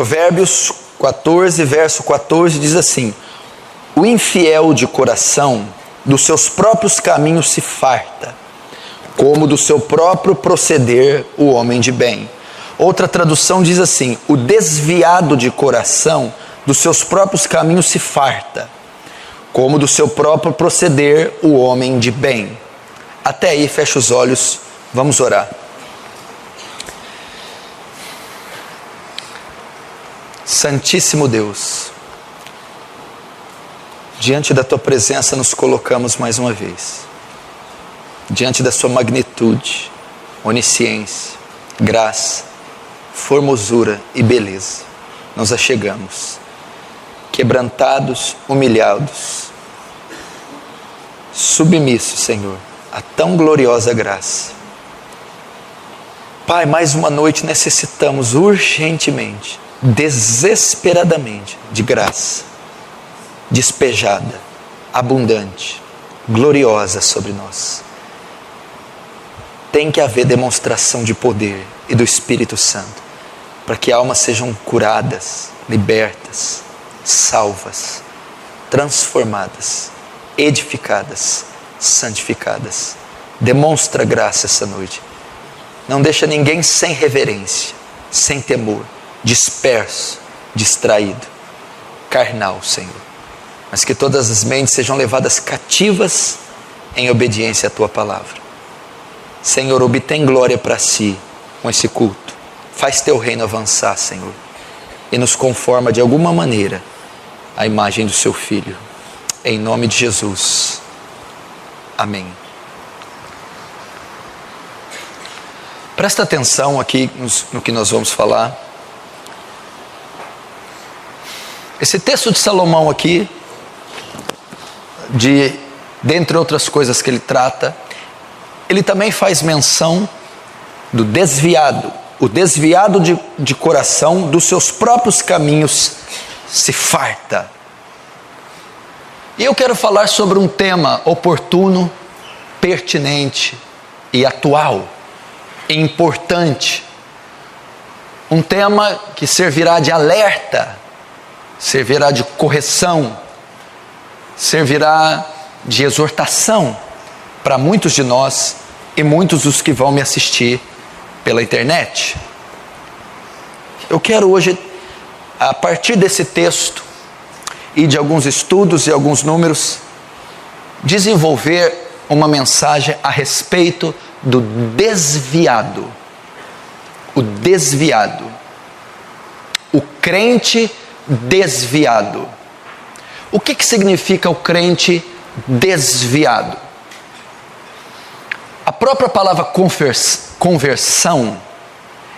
Provérbios 14, verso 14 diz assim: o infiel de coração dos seus próprios caminhos se farta, como do seu próprio proceder o homem de bem. Outra tradução diz assim: o desviado de coração dos seus próprios caminhos se farta, como do seu próprio proceder o homem de bem. Até aí, fecha os olhos, vamos orar. Santíssimo Deus, diante da Tua presença nos colocamos mais uma vez. Diante da Sua magnitude, onisciência, graça, formosura e beleza, nos achegamos, quebrantados, humilhados, submissos, Senhor, a tão gloriosa graça. Pai, mais uma noite necessitamos urgentemente, desesperadamente, de graça, despejada, abundante, gloriosa sobre nós. Tem que haver demonstração de poder e do Espírito Santo, para que almas sejam curadas, libertas, salvas, transformadas, edificadas, santificadas. Demonstra graça essa noite. Não deixa ninguém sem reverência, sem temor, disperso, distraído, carnal, Senhor. Mas que todas as mentes sejam levadas cativas em obediência à Tua palavra. Senhor, obtém glória para si com esse culto. Faz Teu reino avançar, Senhor, e nos conforma de alguma maneira à imagem do Seu Filho. Em nome de Jesus. Amém. Presta atenção aqui no que nós vamos falar. Esse texto de Salomão aqui, dentre outras coisas que ele trata, ele também faz menção do desviado. O desviado de coração dos seus próprios caminhos se farta. E eu quero falar sobre um tema oportuno, pertinente e atual, e importante. Um tema que servirá de alerta, servirá de correção, servirá de exortação para muitos de nós e muitos dos que vão me assistir pela internet. Eu quero hoje, a partir desse texto e de alguns estudos e alguns números, desenvolver uma mensagem a respeito do desviado. O desviado. O crente desviado. O que significa o crente desviado? A própria palavra conversão,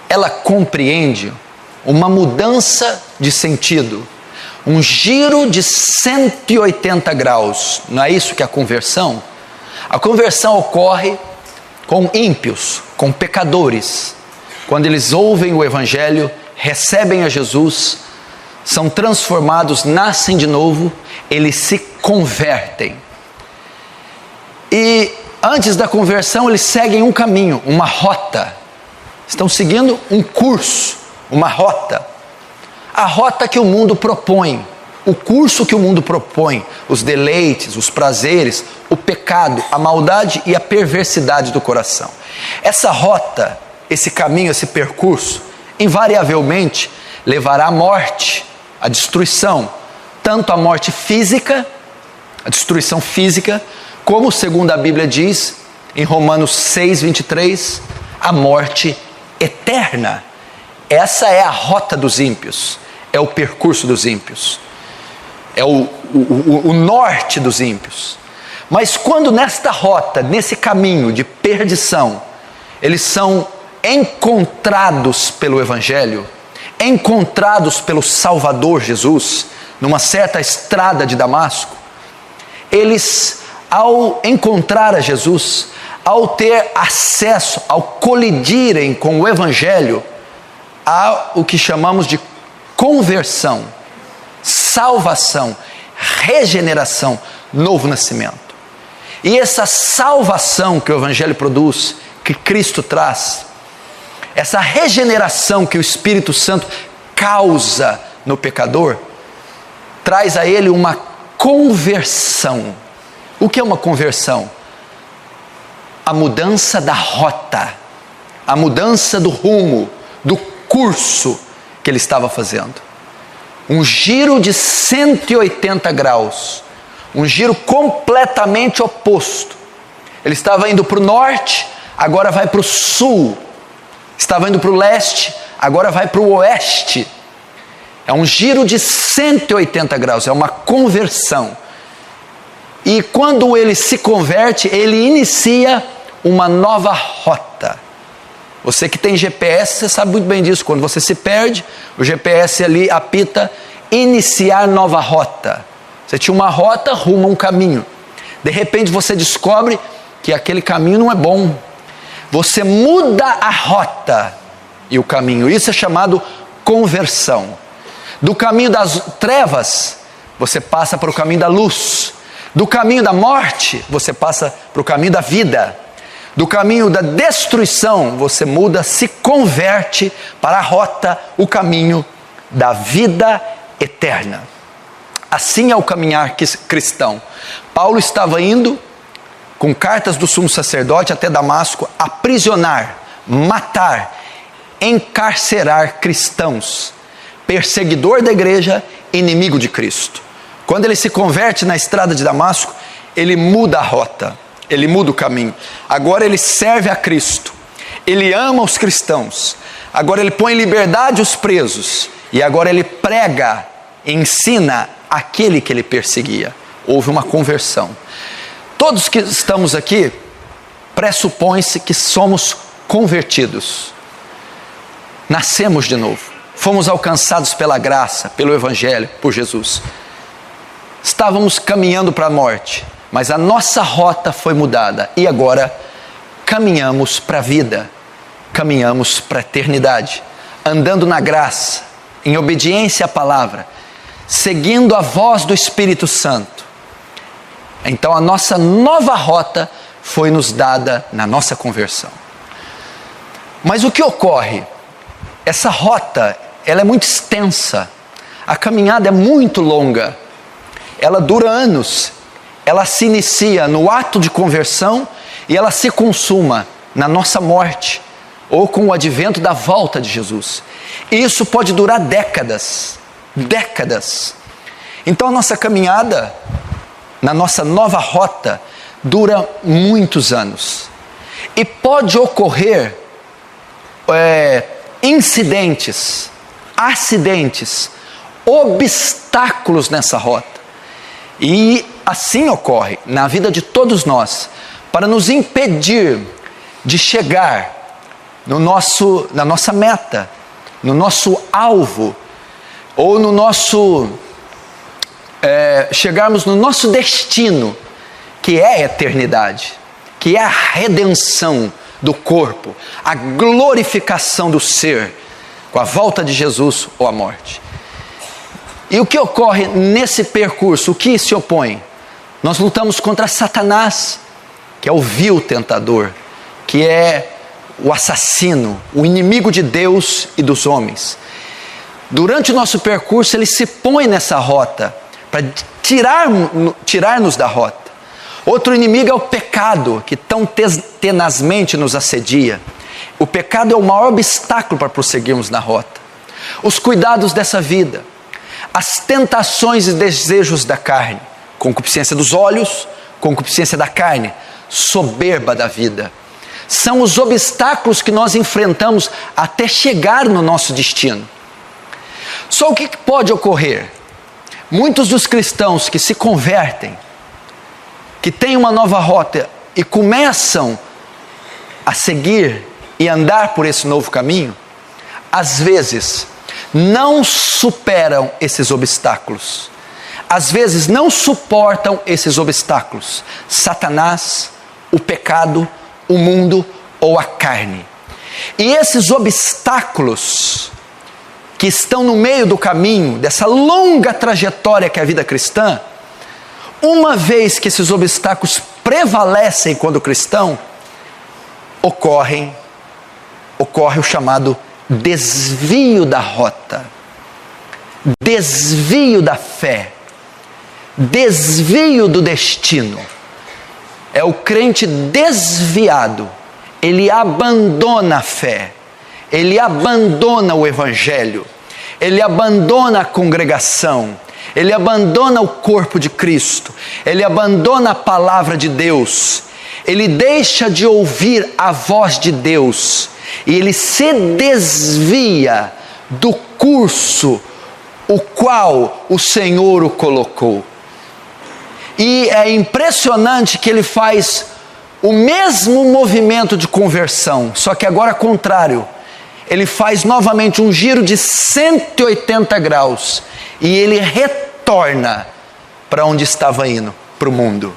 ela compreende uma mudança de sentido, um giro de 180 graus. Não é isso que é a conversão? A conversão ocorre com ímpios, com pecadores. Quando eles ouvem o Evangelho, recebem a Jesus, são transformados, nascem de novo, eles se convertem. E antes da conversão, eles seguem um caminho, uma rota. Estão seguindo um curso, uma rota. A rota que o mundo propõe, o curso que o mundo propõe, os deleites, os prazeres, o pecado, a maldade e a perversidade do coração. Essa rota, esse caminho, esse percurso, invariavelmente levará à morte, à destruição, tanto a morte física, a destruição física, como segundo a Bíblia diz, em Romanos 6:23, a morte eterna. Essa é a rota dos ímpios, é o percurso dos ímpios, é o norte dos ímpios. Mas quando nesta rota, nesse caminho de perdição, eles são encontrados pelo Evangelho, encontrados pelo Salvador Jesus, numa certa estrada de Damasco, eles, ao encontrar a Jesus, ao ter acesso, ao colidirem com o Evangelho, há o que chamamos de conversão, salvação, regeneração, novo nascimento. E essa salvação que o Evangelho produz, que Cristo traz, essa regeneração que o Espírito Santo causa no pecador, traz a ele uma conversão. O que é uma conversão? A mudança da rota, a mudança do rumo, do curso que ele estava fazendo. Um giro de 180 graus, um giro completamente oposto. Ele estava indo para o norte, agora vai para o sul. Estava indo para o leste, agora vai para o oeste. É um giro de 180 graus, é uma conversão. E quando ele se converte, ele inicia uma nova rota. Você que tem GPS, você sabe muito bem disso. Quando você se perde, o GPS ali apita iniciar nova rota. Você tinha uma rota rumo a um caminho. De repente você descobre que aquele caminho não é bom. Você muda a rota e o caminho. Isso é chamado conversão. Do caminho das trevas, você passa para o caminho da luz. Do caminho da morte, você passa para o caminho da vida. Do caminho da destruição, você muda, se converte para a rota, o caminho da vida eterna. Assim é o caminhar cristão. Paulo estava indo com cartas do sumo sacerdote até Damasco, aprisionar, matar, encarcerar cristãos, perseguidor da igreja, inimigo de Cristo. Quando ele se converte na estrada de Damasco, ele muda a rota, ele muda o caminho. Agora ele serve a Cristo, ele ama os cristãos, agora ele põe em liberdade os presos, e agora ele prega, ensina aquele que ele perseguia. Houve uma conversão. Todos que estamos aqui, pressupõe-se que somos convertidos. Nascemos de novo. Fomos alcançados pela graça, pelo Evangelho, por Jesus. Estávamos caminhando para a morte, mas a nossa rota foi mudada. E agora caminhamos para a vida. Caminhamos para a eternidade. Andando na graça, em obediência à palavra, seguindo a voz do Espírito Santo. Então a nossa nova rota foi nos dada na nossa conversão. Mas o que ocorre? Essa rota, ela é muito extensa. A caminhada é muito longa. Ela dura anos. Ela se inicia no ato de conversão e ela se consuma na nossa morte ou com o advento da volta de Jesus. E isso pode durar décadas. Décadas. Então a nossa caminhada na nossa nova rota dura muitos anos. E pode ocorrer incidentes, acidentes, obstáculos nessa rota. E assim ocorre na vida de todos nós, para nos impedir de chegar na nossa meta, no nosso alvo, ou no nosso chegarmos no nosso destino, que é a eternidade, que é a redenção do corpo, a glorificação do ser, com a volta de Jesus ou a morte. E o que ocorre nesse percurso? O que se opõe? Nós lutamos contra Satanás, que é o vil tentador, que é o assassino, o inimigo de Deus e dos homens. Durante o nosso percurso, ele se põe nessa rota, para tirar-nos da rota. Outro inimigo é o pecado, que tão tenazmente nos assedia. O pecado é o maior obstáculo para prosseguirmos na rota. Os cuidados dessa vida, as tentações e desejos da carne, concupiscência dos olhos, concupiscência da carne, soberba da vida. São os obstáculos que nós enfrentamos até chegar no nosso destino. Só o que pode ocorrer? Muitos dos cristãos que se convertem, que têm uma nova rota e começam a seguir e andar por esse novo caminho, às vezes não superam esses obstáculos. Às vezes não suportam esses obstáculos. Satanás, o pecado, o mundo ou a carne. E esses obstáculos que estão no meio do caminho, dessa longa trajetória que é a vida cristã, uma vez que esses obstáculos prevalecem quando cristão, ocorre o chamado desvio da rota. desvio da fé, desvio do destino. É o crente desviado, ele abandona a fé, ele abandona o evangelho, ele abandona a congregação, ele abandona o corpo de Cristo, ele abandona a palavra de Deus, ele deixa de ouvir a voz de Deus e ele se desvia do curso o qual o Senhor o colocou. E é impressionante que ele faz o mesmo movimento de conversão, só que agora contrário. Ele faz novamente um giro de 180 graus e ele retorna para onde estava indo, para o mundo.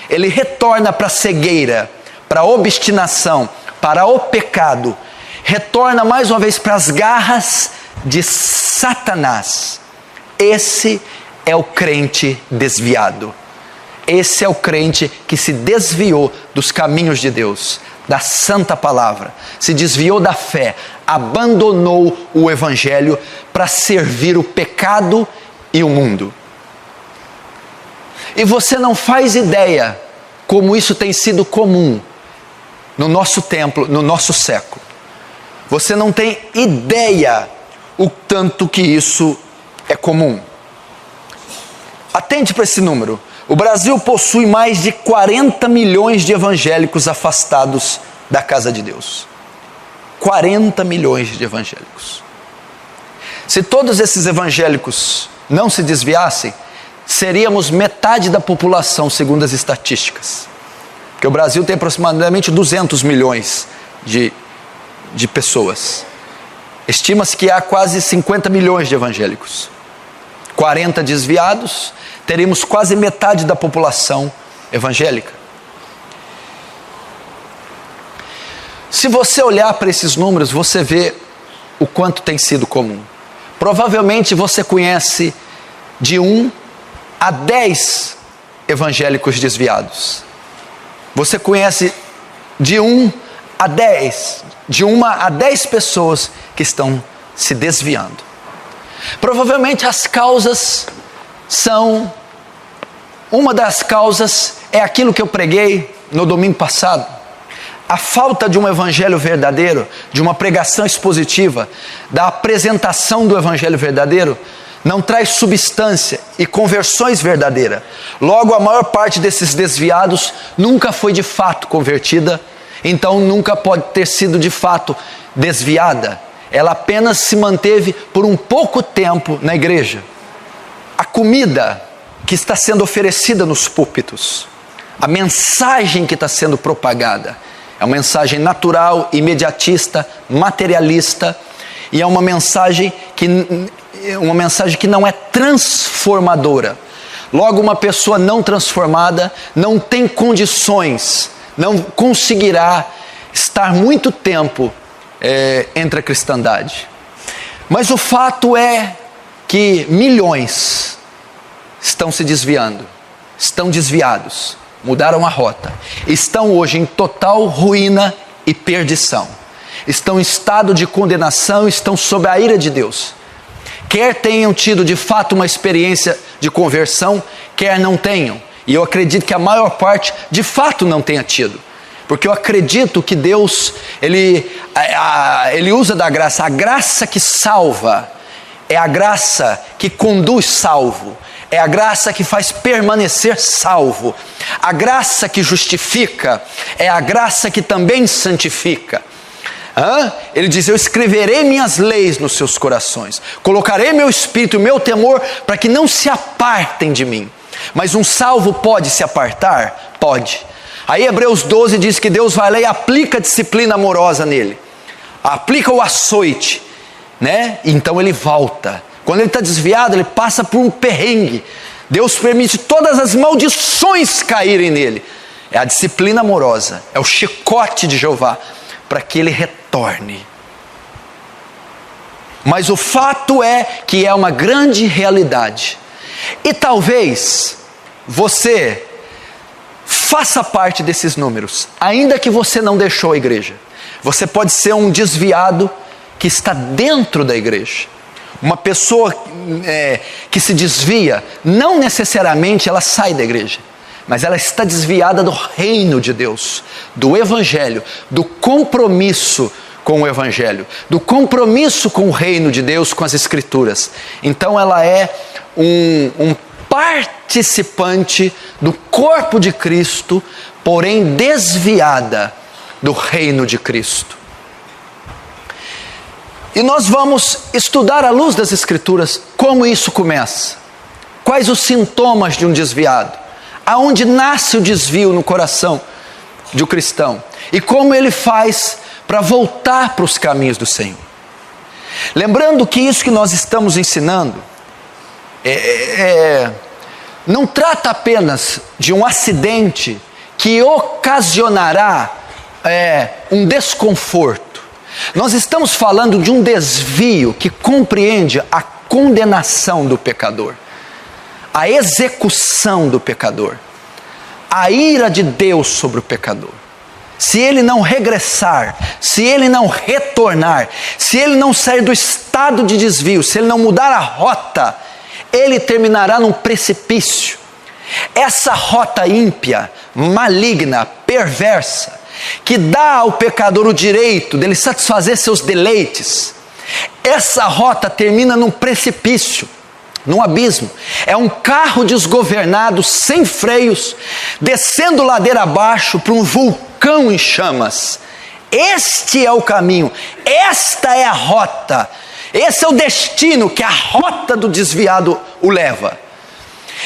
Ele retorna para a cegueira, para a obstinação, para o pecado. Retorna mais uma vez para as garras de Satanás. Esse é o crente desviado. Esse é o crente que se desviou dos caminhos de Deus, da santa palavra, se desviou da fé, abandonou o evangelho para servir o pecado e o mundo. E você não faz ideia como isso tem sido comum no nosso tempo, no nosso século. Você não tem ideia o tanto que isso é comum. Atente para esse número. O Brasil possui mais de 40 milhões de evangélicos afastados da casa de Deus. 40 milhões de evangélicos. Se todos esses evangélicos não se desviassem, seríamos metade da população, segundo as estatísticas. Porque o Brasil tem aproximadamente 200 milhões de pessoas. Estima-se que há quase 50 milhões de evangélicos. 40 desviados, teríamos quase metade da população evangélica. Se você olhar para esses números, você vê o quanto tem sido comum. Provavelmente você conhece de 1 a 10 evangélicos desviados. Você conhece de 1 a 10, de 1 a 10 pessoas que estão se desviando. Provavelmente as causas são, uma das causas é aquilo que eu preguei no domingo passado, a falta de um evangelho verdadeiro, de uma pregação expositiva, da apresentação do evangelho verdadeiro, não traz substância e conversões verdadeiras. Logo, a maior parte desses desviados nunca foi de fato convertida, então nunca pode ter sido de fato desviada. Ela apenas se manteve por um pouco tempo na igreja. A comida que está sendo oferecida nos púlpitos, a mensagem que está sendo propagada, é uma mensagem natural, imediatista, materialista, e é uma mensagem que não é transformadora. Logo, uma pessoa não transformada não tem condições, não conseguirá estar muito tempo entre a cristandade. Mas o fato é que milhões estão se desviando, estão desviados, mudaram a rota, estão hoje em total ruína e perdição, estão em estado de condenação, estão sob a ira de Deus. Quer tenham tido de fato uma experiência de conversão, quer não tenham, e eu acredito que a maior parte de fato não tenha tido. Porque eu acredito que Deus, Ele usa da graça. A graça que salva é a graça que conduz salvo. É a graça que faz permanecer salvo. A graça que justifica é a graça que também santifica. Ele diz: eu escreverei minhas leis nos seus corações. Colocarei meu espírito e meu temor para que não se apartem de mim. Mas um salvo pode se apartar? Pode. Aí Hebreus 12 diz que Deus vai lá e aplica a disciplina amorosa nele. Aplica o açoite, né? Então ele volta. Quando ele está desviado, ele passa por um perrengue. Deus permite todas as maldições caírem nele. É a disciplina amorosa, é o chicote de Jeová, para que ele retorne. Mas o fato é que é uma grande realidade. E talvez você faça parte desses números, ainda que você não deixou a igreja. Você pode ser um desviado que está dentro da igreja. Uma pessoa que se desvia, não necessariamente ela sai da igreja, mas ela está desviada do reino de Deus, do Evangelho, do compromisso com o Evangelho, do compromisso com o reino de Deus, com as Escrituras. Então ela é um participante do corpo de Cristo, porém desviada do reino de Cristo. E nós vamos estudar à luz das Escrituras como isso começa. Quais os sintomas de um desviado? Aonde nasce o desvio no coração de um cristão? E como ele faz para voltar para os caminhos do Senhor? Lembrando que isso que nós estamos ensinando não trata apenas de um acidente que ocasionará um desconforto. Nós estamos falando de um desvio que compreende a condenação do pecador, a execução do pecador, a ira de Deus sobre o pecador. Se ele não regressar, se ele não retornar, se ele não sair do estado de desvio, se ele não mudar a rota, ele terminará num precipício. Essa rota ímpia, maligna, perversa, que dá ao pecador o direito dele satisfazer seus deleites, essa rota termina num precipício, num abismo. É um carro desgovernado, sem freios, descendo ladeira abaixo para um vulcão em chamas. Este é o caminho, esta é a rota, esse é o destino que a rota do desviado o leva.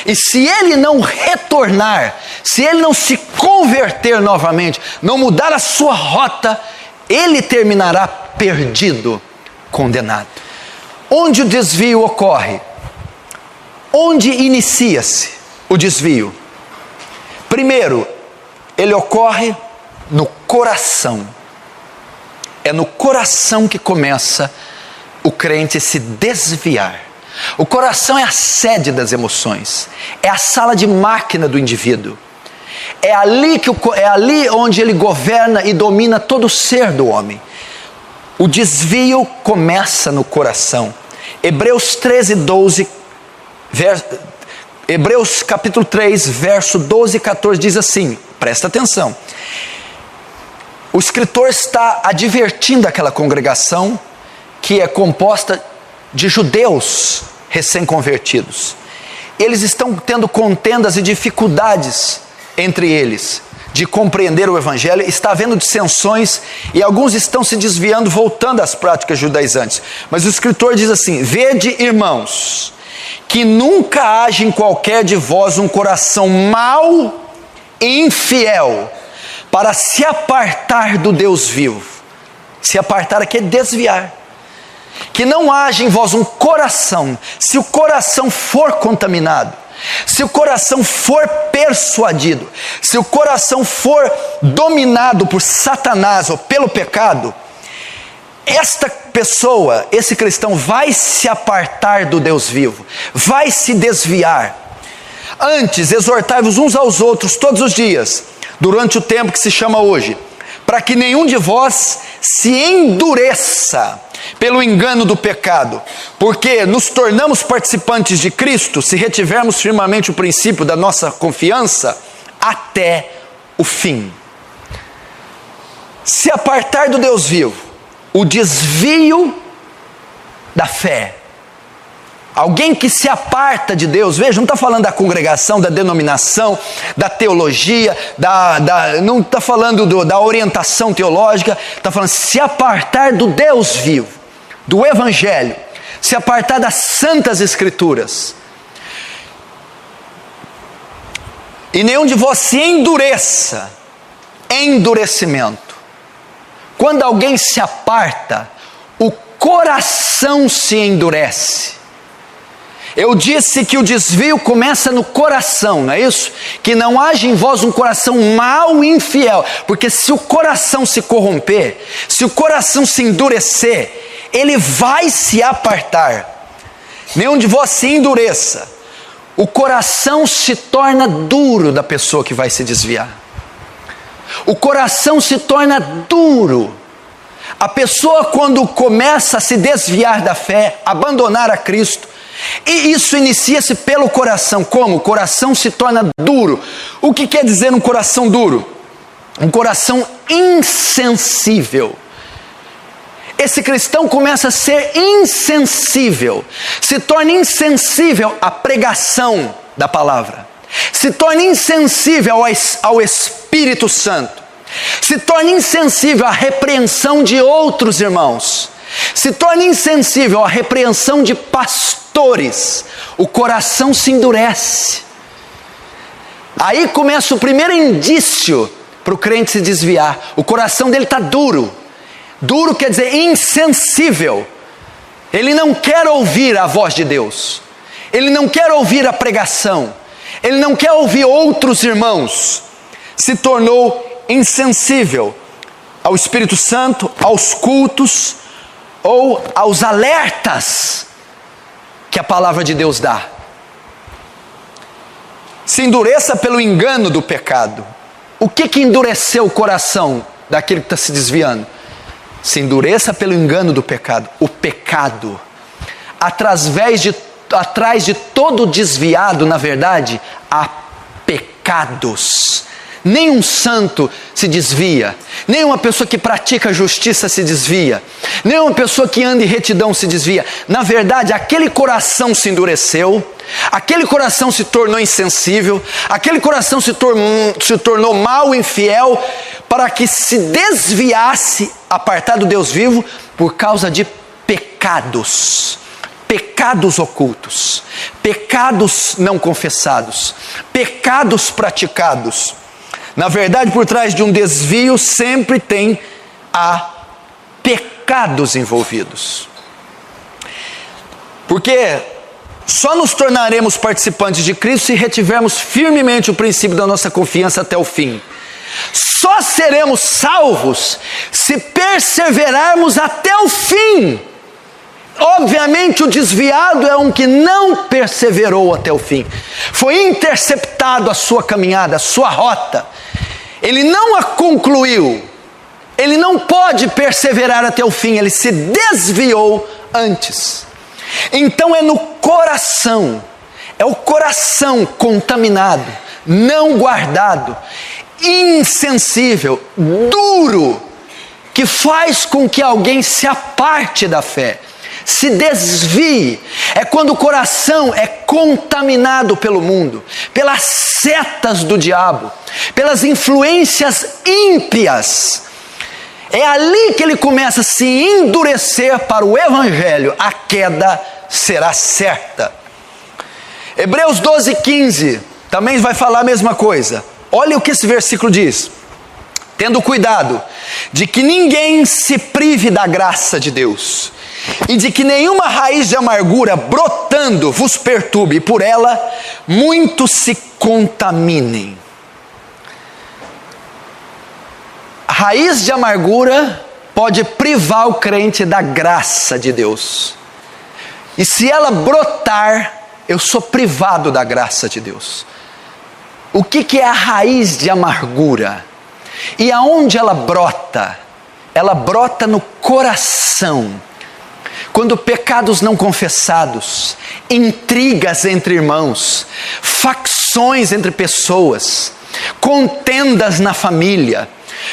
E se ele não retornar, se ele não se converter novamente, não mudar a sua rota, ele terminará perdido, condenado. Onde o desvio ocorre? Onde inicia-se o desvio? Primeiro, ele ocorre no coração. É no coração que começa o crente se desviar. O coração é a sede das emoções, é a sala de máquina do indivíduo. É ali onde ele governa e domina todo o ser do homem. O desvio começa no coração. Hebreus 13:12, Hebreus capítulo 3, verso 12 e 14 diz assim, presta atenção. O escritor está advertindo aquela congregação que é composta de judeus recém-convertidos. Eles estão tendo contendas e dificuldades entre eles de compreender o Evangelho, está havendo dissensões e alguns estão se desviando, voltando às práticas judaizantes. Mas o escritor diz assim: vede, irmãos, que nunca haja em qualquer de vós um coração mau e infiel para se apartar do Deus vivo. Se apartar aqui é desviar. Que não haja em vós um coração, se o coração for contaminado, se o coração for persuadido, se o coração for dominado por Satanás ou pelo pecado, esta pessoa, esse cristão vai se apartar do Deus vivo, vai se desviar. Antes, exortai-vos uns aos outros todos os dias, durante o tempo que se chama hoje, para que nenhum de vós se endureça pelo engano do pecado, porque nos tornamos participantes de Cristo se retivermos firmemente o princípio da nossa confiança até o fim. Se apartar do Deus vivo, o desvio da fé. Alguém que se aparta de Deus, veja, não está falando da congregação, da denominação, da teologia, não está falando da orientação teológica, está falando se apartar do Deus vivo, do Evangelho, se apartar das Santas Escrituras. E nenhum de vós se endureça, endurecimento. Quando alguém se aparta, o coração se endurece. Eu disse que o desvio começa no coração, não é isso? Que não haja em vós um coração mau e infiel, porque se o coração se corromper, se o coração se endurecer, ele vai se apartar. Nenhum de vós se endureça. O coração se torna duro da pessoa que vai se desviar. O coração se torna duro. A pessoa, quando começa a se desviar da fé, abandonar a Cristo, e isso inicia-se pelo coração. Como? O coração se torna duro. O que quer dizer um coração duro? Um coração insensível. Esse cristão começa a ser insensível, se torna insensível à pregação da palavra, se torna insensível ao Espírito Santo, se torna insensível à repreensão de outros irmãos, se torna insensível à repreensão de pastores. O coração se endurece. Aí começa o primeiro indício para o crente se desviar. O coração dele está duro. Duro quer dizer insensível. Ele não quer ouvir a voz de Deus. Ele não quer ouvir a pregação. Ele não quer ouvir outros irmãos. Se tornou insensível ao Espírito Santo, aos cultos ou aos alertas que a palavra de Deus dá. Se endureça pelo engano do pecado. O que endureceu o coração daquele que está se desviando? Se endureça pelo engano do pecado. O pecado, atrás de todo desviado, na verdade, há pecados. Nenhum santo se desvia, nenhuma pessoa que pratica justiça se desvia, nenhuma pessoa que anda em retidão se desvia. Na verdade, aquele coração se endureceu, aquele coração se tornou insensível, aquele coração se tornou mau, infiel, para que se desviasse, apartado do Deus vivo, por causa de pecados. Pecados ocultos, pecados não confessados, pecados praticados. Na verdade, por trás de um desvio sempre há pecados envolvidos. Porque só nos tornaremos participantes de Cristo se retivermos firmemente o princípio da nossa confiança até o fim. Só seremos salvos se perseverarmos até o fim. Obviamente o desviado é um que não perseverou até o fim. Foi interceptado a sua caminhada, a sua rota. Ele não a concluiu. Ele não pode perseverar até o fim. Ele se desviou antes. Então é no coração. É o coração contaminado, não guardado, insensível, duro, que faz com que alguém se aparte da fé, se desvie. É quando o coração é contaminado pelo mundo, pelas setas do diabo, pelas influências ímpias. É ali que ele começa a se endurecer para o evangelho. A queda será certa. Hebreus 12:15 também vai falar a mesma coisa. Olha o que esse versículo diz: tendo cuidado de que ninguém se prive da graça de Deus, e de que nenhuma raiz de amargura brotando vos perturbe, e por ela muitos se contaminem. A raiz de amargura pode privar o crente da graça de Deus. E se ela brotar, eu sou privado da graça de Deus. O que é a raiz de amargura? E aonde ela brota? Ela brota no coração. Quando pecados não confessados, intrigas entre irmãos, facções entre pessoas, contendas na família,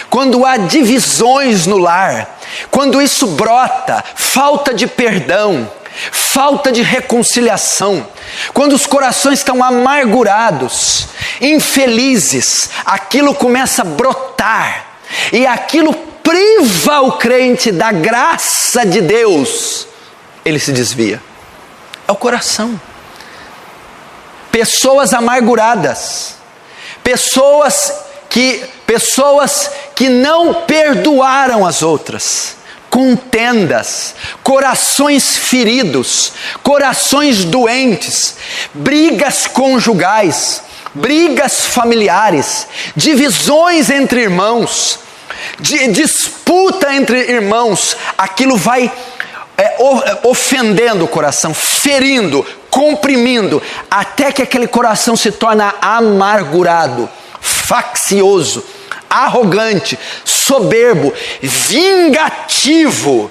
quando há divisões no lar, quando isso brota, falta de perdão, falta de reconciliação, quando os corações estão amargurados, infelizes, aquilo começa a brotar, e aquilo priva o crente da graça de Deus, ele se desvia. É o coração. Pessoas amarguradas, pessoas que não perdoaram as outras, contendas, corações feridos, corações doentes, brigas conjugais, brigas familiares, divisões entre irmãos, disputa entre irmãos. Aquilo vai ofendendo o coração, ferindo, comprimindo, até que aquele coração se torna amargurado, faccioso, arrogante, soberbo, vingativo.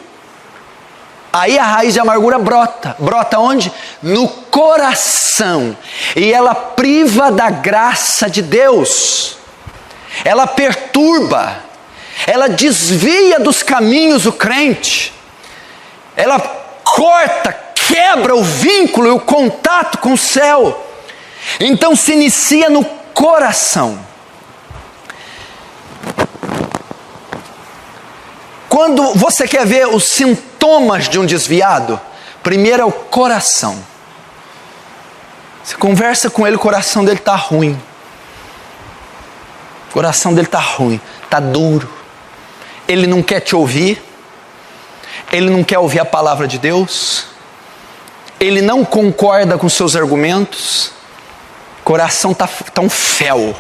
Aí a raiz de amargura brota. Brota onde? No coração. E ela priva da graça de Deus. Ela perturba. Ela desvia dos caminhos o crente. Ela corta, quebra o vínculo e o contato com o céu. Então se inicia no coração. Quando você quer ver os sintomas de um desviado, primeiro é o coração. Você conversa com ele, o coração dele está ruim. O coração dele está ruim, está duro. Ele não quer te ouvir. Ele não quer ouvir a palavra de Deus. Ele não concorda com seus argumentos. O coração está um fel.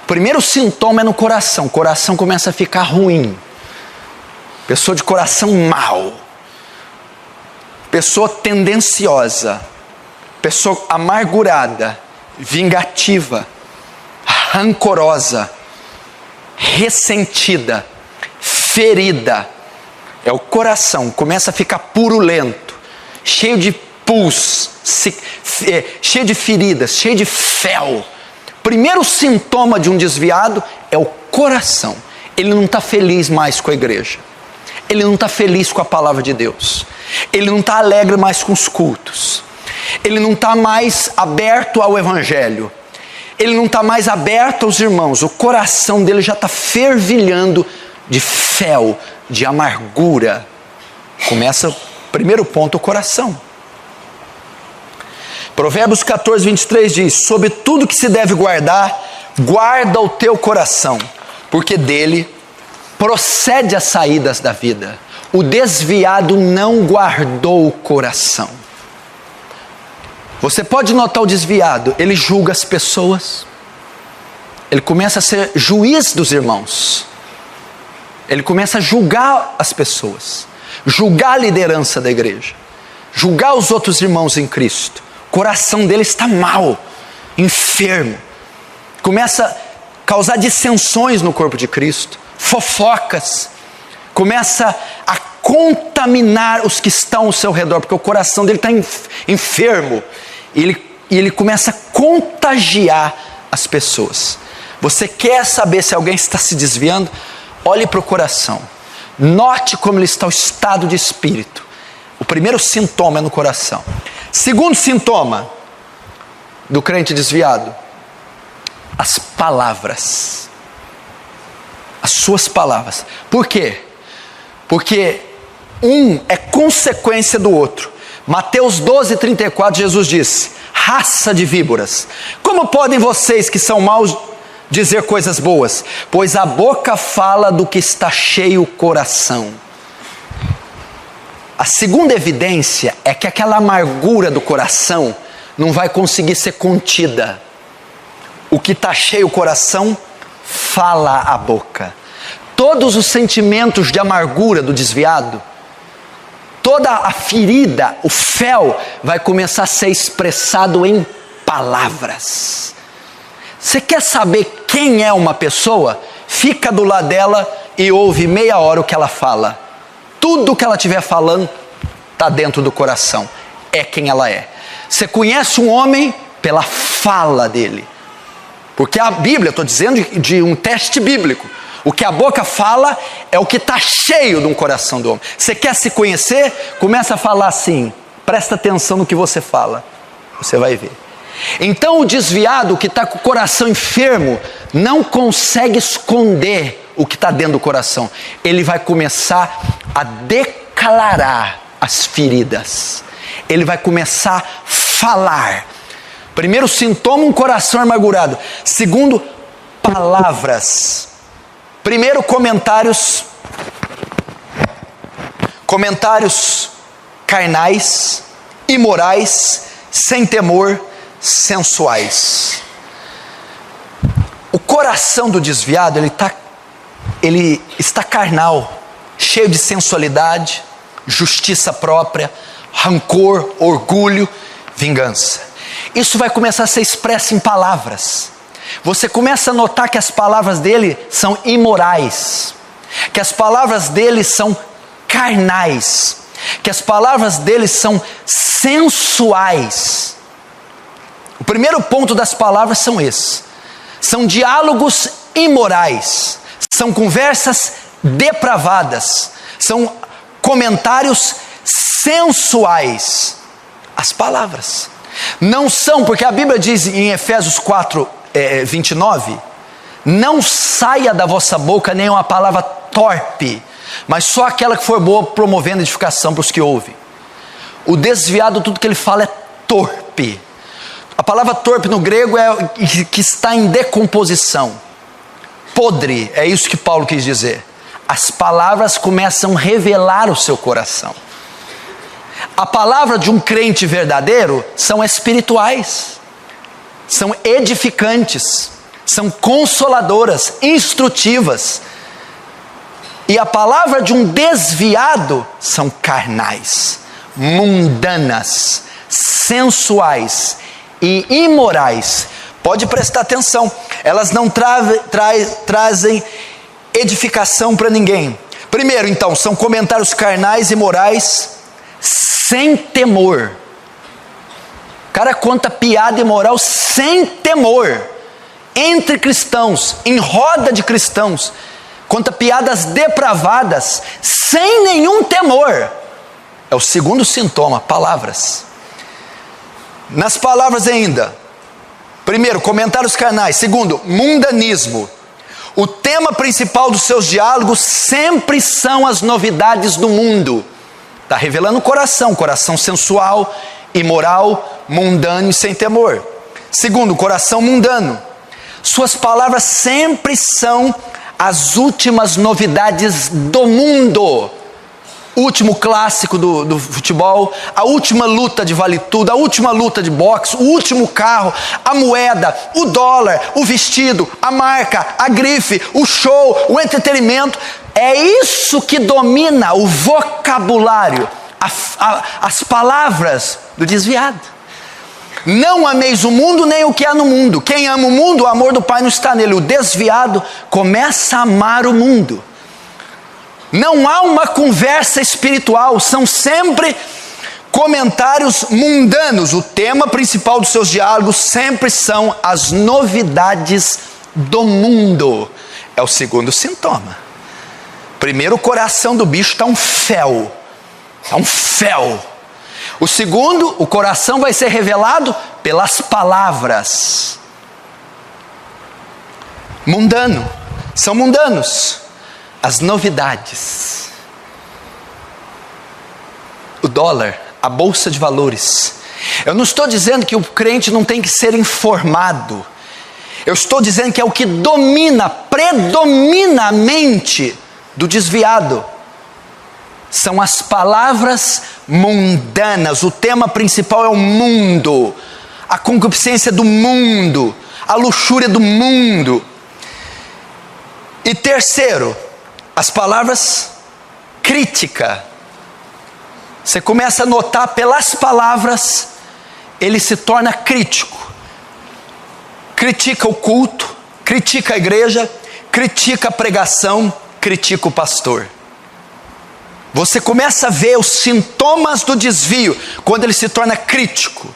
O primeiro sintoma é no coração. O coração começa a ficar ruim. Pessoa de coração mau, pessoa tendenciosa, pessoa amargurada, vingativa, rancorosa, ressentida, ferida. É o coração, começa a ficar purulento, cheio de pus, cheio de feridas, cheio de fel. Primeiro sintoma de um desviado é o coração. Ele não está feliz mais com a igreja. Ele não está feliz com a palavra de Deus. Ele não está alegre mais com os cultos. Ele não está mais aberto ao evangelho. Ele não está mais aberto aos irmãos. O coração dele já está fervilhando de fel, de amargura. Começa, primeiro ponto, o coração. Provérbios 14, 23 diz: sobre tudo que se deve guardar, guarda o teu coração, porque dele procede as saídas da vida. O desviado não guardou o coração. Você pode notar o desviado, ele julga as pessoas, ele começa a ser juiz dos irmãos, ele começa a julgar as pessoas, julgar a liderança da igreja, julgar os outros irmãos em Cristo. O coração dele está mal, enfermo, começa a causar dissensões no corpo de Cristo, fofocas, começa a contaminar os que estão ao seu redor, porque o coração dele está enfermo, e ele começa a contagiar as pessoas. Você quer saber se alguém está se desviando? Olhe para o coração, note como ele está, o estado de espírito. O primeiro sintoma é no coração. Segundo sintoma do crente desviado: as palavras. As suas palavras. Por quê? Porque um é consequência do outro. Mateus 12, 34, Jesus disse: raça de víboras, como podem vocês que são maus dizer coisas boas? Pois a boca fala do que está cheio o coração. A segunda evidência é que aquela amargura do coração não vai conseguir ser contida. O que está cheio o coração, fala a boca. Todos os sentimentos de amargura do desviado, toda a ferida, o fel, vai começar a ser expressado em palavras. Você quer saber quem é uma pessoa? Fica do lado dela e ouve meia hora o que ela fala. Tudo que ela estiver falando está dentro do coração. É quem ela é. Você conhece um homem pela fala dele. Porque a Bíblia, estou dizendo de um teste bíblico, o que a boca fala é o que está cheio de um coração do homem. Você quer se conhecer? Começa a falar assim, presta atenção no que você fala, você vai ver. Então o desviado, que está com o coração enfermo, não consegue esconder o que está dentro do coração. Ele vai começar a declarar as feridas. Ele vai começar a falar. Primeiro sintoma, um coração amargurado. Segundo, palavras. Primeiro, comentários carnais, imorais, sem temor, sensuais. O coração do desviado, ele está carnal, cheio de sensualidade, justiça própria, rancor, orgulho, vingança. Isso vai começar a ser expresso em palavras. você começa a notar que as palavras dele são imorais, que as palavras dele são carnais, que as palavras dele são sensuais. O primeiro ponto das palavras são esses: são diálogos imorais, são conversas depravadas, são comentários sensuais. As palavras não são, porque a Bíblia diz em Efésios 4, 29, não saia da vossa boca nenhuma palavra torpe, mas só aquela que for boa, promovendo edificação para os que ouvem. O desviado, tudo que ele fala é torpe. A palavra torpe no grego é que está em decomposição, podre, é isso que Paulo quis dizer. As palavras começam a revelar o seu coração. A palavra de um crente verdadeiro são espirituais, são edificantes, são consoladoras, instrutivas. E a palavra de um desviado são carnais, mundanas, sensuais e imorais. Pode prestar atenção, elas não trazem edificação para ninguém. Primeiro, então, são comentários carnais e morais sem temor. O cara conta piada imoral sem temor, entre cristãos, em roda de cristãos, conta piadas depravadas sem nenhum temor. É o segundo sintoma, palavras. Nas palavras ainda, primeiro, comentários carnais. Segundo, mundanismo. O tema principal dos seus diálogos sempre são as novidades do mundo. Está revelando o coração sensual, imoral, mundano e sem temor. Segundo, coração mundano. Suas palavras sempre são as últimas novidades do mundo. O último clássico do futebol, a última luta de vale tudo, a última luta de boxe, o último carro, a moeda, o dólar, o vestido, a marca, a grife, o show, o entretenimento. É isso que domina o vocabulário, as palavras do desviado. Não ameis o mundo nem o que há no mundo. Quem ama o mundo, o amor do Pai não está nele. O desviado começa a amar o mundo. Não há uma conversa espiritual, são sempre comentários mundanos. O tema principal dos seus diálogos sempre são as novidades do mundo. É o segundo sintoma. Primeiro, o coração do bicho está um fel. Está um fel. O segundo, o coração vai ser revelado pelas palavras. Mundano. São mundanos. As novidades. O dólar, a bolsa de valores. Eu não estou dizendo que o crente não tem que ser informado. Eu estou dizendo que é o que predomina a mente do desviado. São as palavras mundanas. O tema principal é o mundo, a concupiscência do mundo, a luxúria do mundo. E terceiro, as palavras crítica. Você começa a notar pelas palavras, ele se torna crítico. Critica o culto, critica a igreja, critica a pregação, critica o pastor. Você começa a ver os sintomas do desvio quando ele se torna crítico.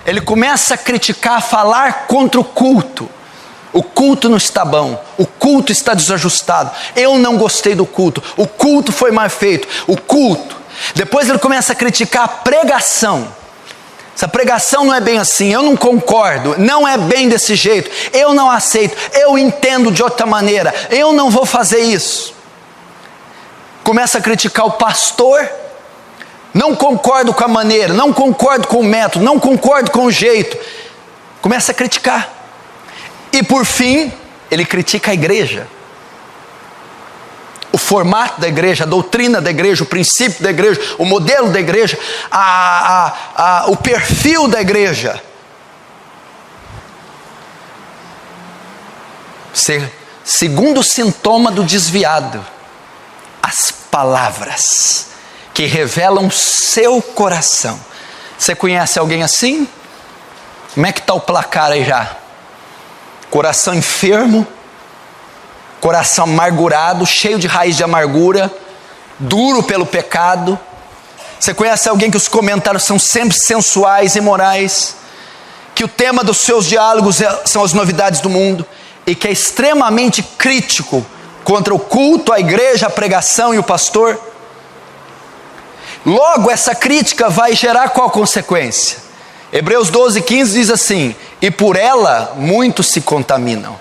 Ele começa a criticar, a falar contra o culto. O culto não está bom, o culto está desajustado, eu não gostei do culto, o culto foi mal feito, o culto. Depois ele começa a criticar a pregação. Essa pregação não é bem assim, eu não concordo, não é bem desse jeito, eu não aceito, eu entendo de outra maneira, eu não vou fazer isso. Começa a criticar o pastor, não concordo com a maneira, não concordo com o método, não concordo com o jeito. Começa a criticar. E por fim, ele critica a igreja. O formato da igreja, a doutrina da igreja, o princípio da igreja, o modelo da igreja, o perfil da igreja. Segundo sintoma do desviado, as palavras que revelam seu coração. Você conhece alguém assim? Como é que está o placar aí já? coração enfermo, coração amargurado, cheio de raiz de amargura, duro pelo pecado. Você conhece alguém que os comentários são sempre sensuais e imorais, que o tema dos seus diálogos são as novidades do mundo, e que é extremamente crítico contra o culto, a igreja, a pregação e o pastor? Logo, essa crítica vai gerar qual consequência? Hebreus 12:15 diz assim: e por ela muitos se contaminam.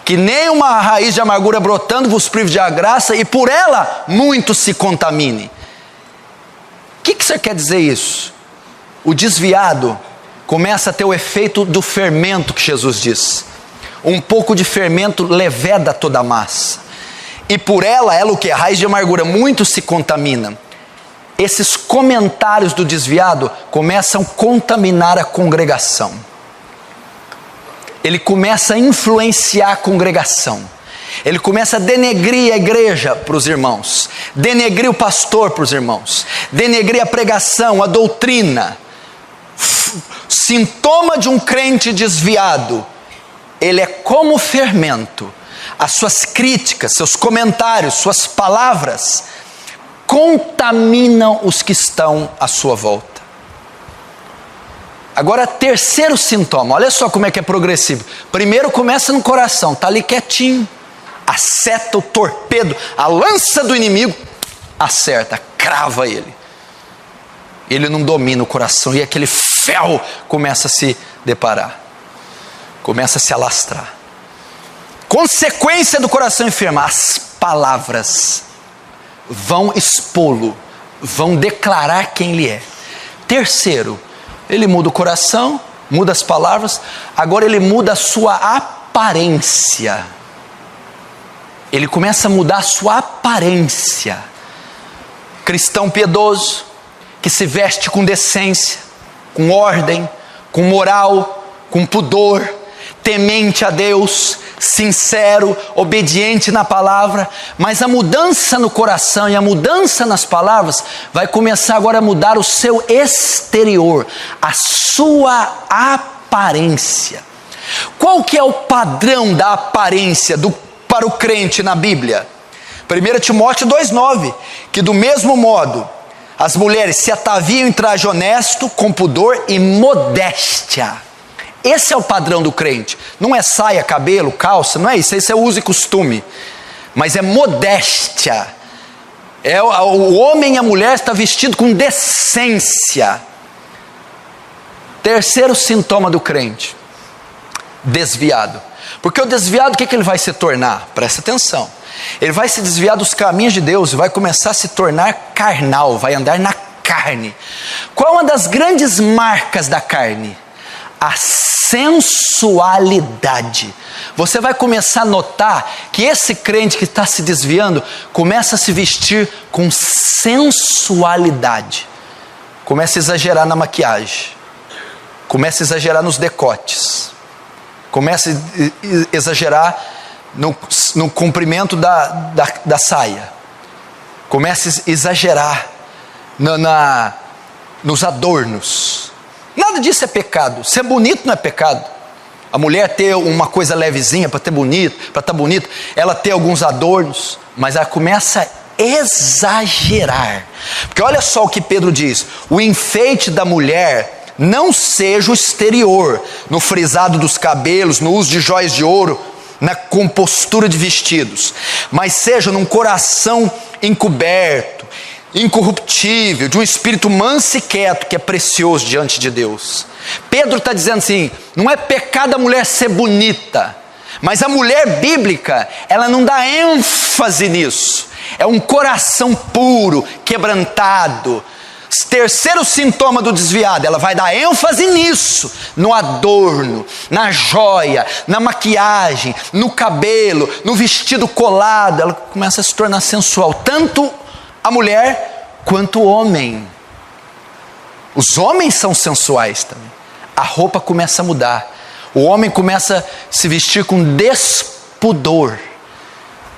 Que nem uma raiz de amargura brotando vos prive de a graça, e por ela muitos se contaminem. O que você quer dizer isso? O desviado começa a ter o efeito do fermento que Jesus diz. Um pouco de fermento leveda toda a massa. E por ela o que? A raiz de amargura, muitos se contaminam. Esses comentários do desviado começam a contaminar a congregação. Ele começa a influenciar a congregação. Ele começa a denegrir a igreja para os irmãos, denegrir o pastor para os irmãos, denegrir a pregação, a doutrina. Sintoma de um crente desviado: ele é como fermento. As suas críticas, seus comentários, suas palavras contaminam os que estão à sua volta. Agora, terceiro sintoma, olha só como é que é progressivo. Primeiro começa no coração, está ali quietinho, a seta, o torpedo, a lança do inimigo, acerta, crava ele. Ele não domina o coração, e aquele fel começa a se deparar, começa a se alastrar. Consequência do coração enfermo: as palavras vão expô-lo, vão declarar quem ele é. Terceiro, ele muda o coração, muda as palavras, agora ele muda a sua aparência. Ele começa a mudar a sua aparência. Cristão piedoso, que se veste com decência, com ordem, com moral, com pudor, temente a Deus, sincero, obediente na palavra. Mas a mudança no coração e a mudança nas palavras vai começar agora a mudar o seu exterior, a sua aparência. Qual que é o padrão da aparência para o crente na Bíblia? 1 Timóteo 2,9, que do mesmo modo as mulheres se ataviam em traje honesto, com pudor e modéstia. Esse é o padrão do crente. Não é saia, cabelo, calça, não é isso. Esse é uso e costume. Mas é modéstia. O homem e a mulher estão vestidos com decência. Terceiro sintoma do crente: desviado. Porque o desviado, o que ele vai se tornar? Presta atenção. Ele vai se desviar dos caminhos de Deus e vai começar a se tornar carnal, vai andar na carne. Qual é uma das grandes marcas da carne? A sensualidade. Você vai começar a notar que esse crente que está se desviando começa a se vestir com sensualidade. Começa a exagerar na maquiagem, começa a exagerar nos decotes, começa a exagerar no comprimento da saia, começa a exagerar nos adornos. Nada disso é pecado. Ser bonito não é pecado. A mulher ter uma coisa levezinha para estar bonito, ela ter alguns adornos, mas ela começa a exagerar. Porque olha só o que Pedro diz: o enfeite da mulher não seja o exterior, no frisado dos cabelos, no uso de jóias de ouro, na compostura de vestidos, mas seja num coração encoberto, incorruptível, de um espírito manso e quieto, que é precioso diante de Deus. Pedro está dizendo assim: não é pecado a mulher ser bonita, mas a mulher bíblica, ela não dá ênfase nisso. É um coração puro, quebrantado. Terceiro sintoma do desviado: ela vai dar ênfase nisso, no adorno, na joia, na maquiagem, no cabelo, no vestido colado. Ela começa a se tornar sensual, tanto a mulher quanto o homem. Os homens são sensuais também. A roupa começa a mudar. O homem começa a se vestir com despudor,